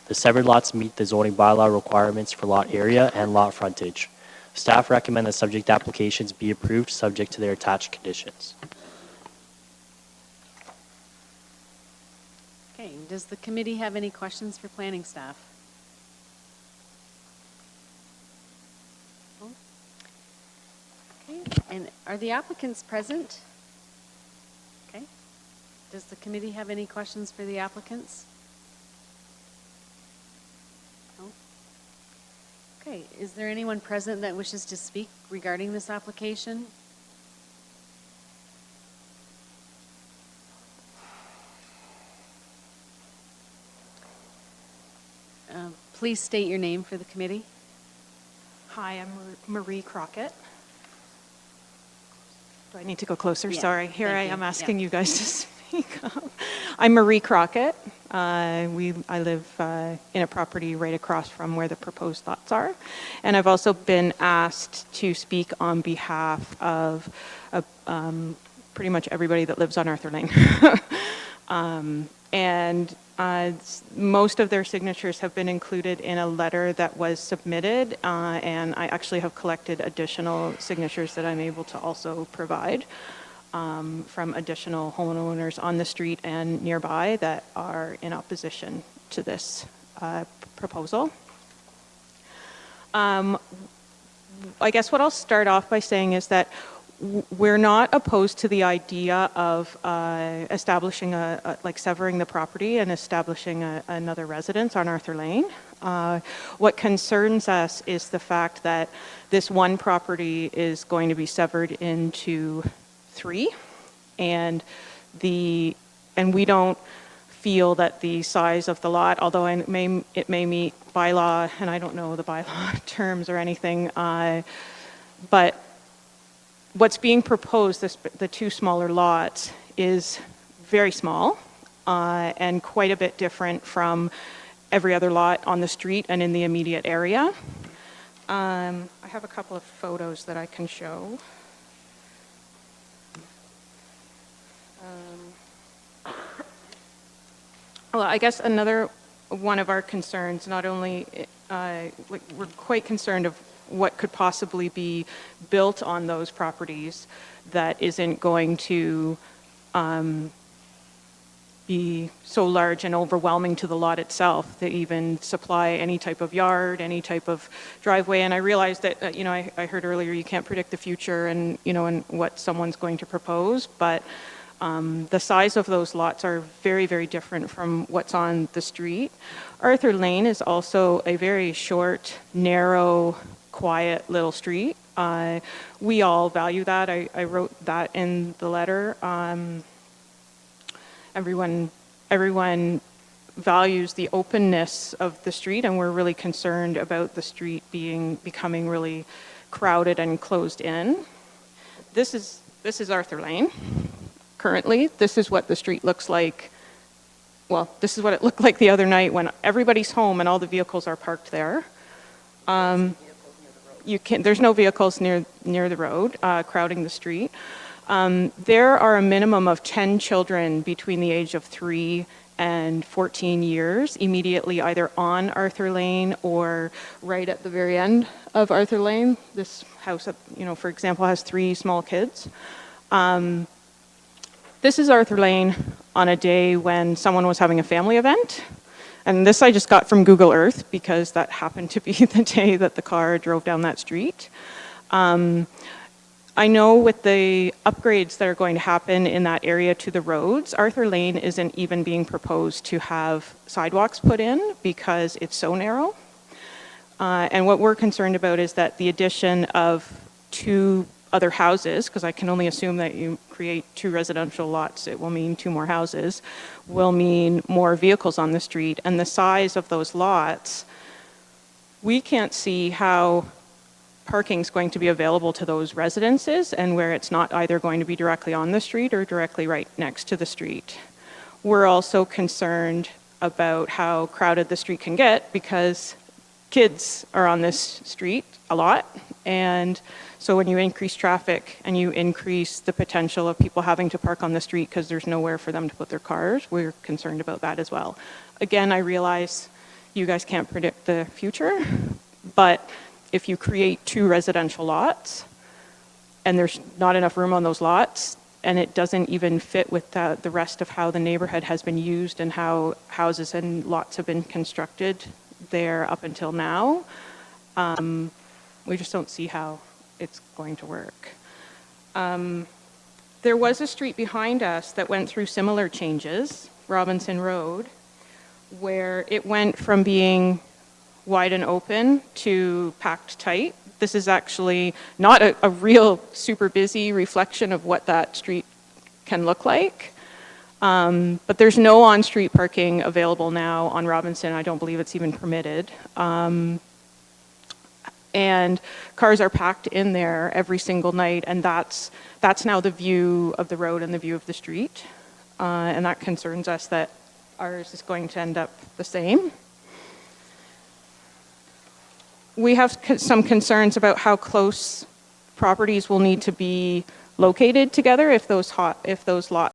The severed lots meet the zoning bylaw requirements for lot area and lot frontage. Staff recommend that subject applications be approved, subject to their attached conditions. Okay, does the committee have any questions for planning staff? No? Okay, and are the applicants present? Okay. Does the committee have any questions for the applicants? No? Okay, is there anyone present that wishes to speak regarding this application? Please state your name for the committee. Hi, I'm Marie Crockett. Do I need to go closer? Yeah, Sorry. Here thank I you. am asking Yeah. you guys to speak up. I'm Marie Crockett. I live in a property right across from where the proposed lots are. And I've also been asked to speak on behalf of pretty much everybody that lives on Arthur Lane. And most of their signatures have been included in a letter that was submitted, and I actually have collected additional signatures that I'm able to also provide from additional homeowners on the street and nearby that are in opposition to this proposal. I guess what I'll start off by saying is that we're not opposed to the idea of establishing like severing the property and establishing another residence on Arthur Lane. What concerns us is the fact that this one property is going to be severed into 3, and we don't feel that the size of the lot, although it may meet bylaw, and I don't know the bylaw terms or anything, but what's being proposed, the 2 smaller lots, is very small and quite a bit different from every other lot on the street and in the immediate area. I have a couple of photos that I can show. Well, I guess another one of our concerns, not only, we're quite concerned of what could possibly be built on those properties that isn't going to be so large and overwhelming to the lot itself to even supply any type of yard, any type of driveway. And I realize that, I heard earlier you can't predict the future and, and what someone's going to propose, but the size of those lots are very, very different from what's on the street. Arthur Lane is also a very short, narrow, quiet little street. We all value that. I wrote that in the letter. Everyone values the openness of the street, and we're really concerned about the street becoming really crowded and closed in. This is Arthur Lane. Currently, this is what the street looks like. Well, this is what it looked like the other night when everybody's home and all the vehicles are parked there. There's no vehicles near the road crowding the street. There are a minimum of 10 children between the age of 3 and 14 years immediately either on Arthur Lane or right at the very end of Arthur Lane. This house, for example, has 3 small kids. This is Arthur Lane on a day when someone was having a family event. And this I just got from Google Earth because that happened to be the day that the car drove down that street. I know with the upgrades that are going to happen in that area to the roads, Arthur Lane isn't even being proposed to have sidewalks put in because it's so narrow. And what we're concerned about is that the addition of 2 other houses, because I can only assume that you create 2 residential lots, it will mean 2 more houses, will mean more vehicles on the street. And the size of those lots, we can't see how parking is going to be available to those residences and where it's not either going to be directly on the street or directly right next to the street. We're also concerned about how crowded the street can get because kids are on this street a lot, and so when you increase traffic and you increase the potential of people having to park on the street because there's nowhere for them to put their cars, we're concerned about that as well. Again, I realize you guys can't predict the future, but if you create 2 residential lots, and there's not enough room on those lots, and it doesn't even fit with the rest of how the neighborhood has been used and how houses and lots have been constructed there up until now, we just don't see how it's going to work. There was a street behind us that went through similar changes, Robinson Road, where it went from being wide and open to packed tight. This is actually not a real super busy reflection of what that street can look like. But there's no on-street parking available now on Robinson. I don't believe it's even permitted. And cars are packed in there every single night, and that's now the view of the road and the view of the street. And that concerns us that ours is going to end up the same. We have some concerns about how close properties will need to be located together if those lots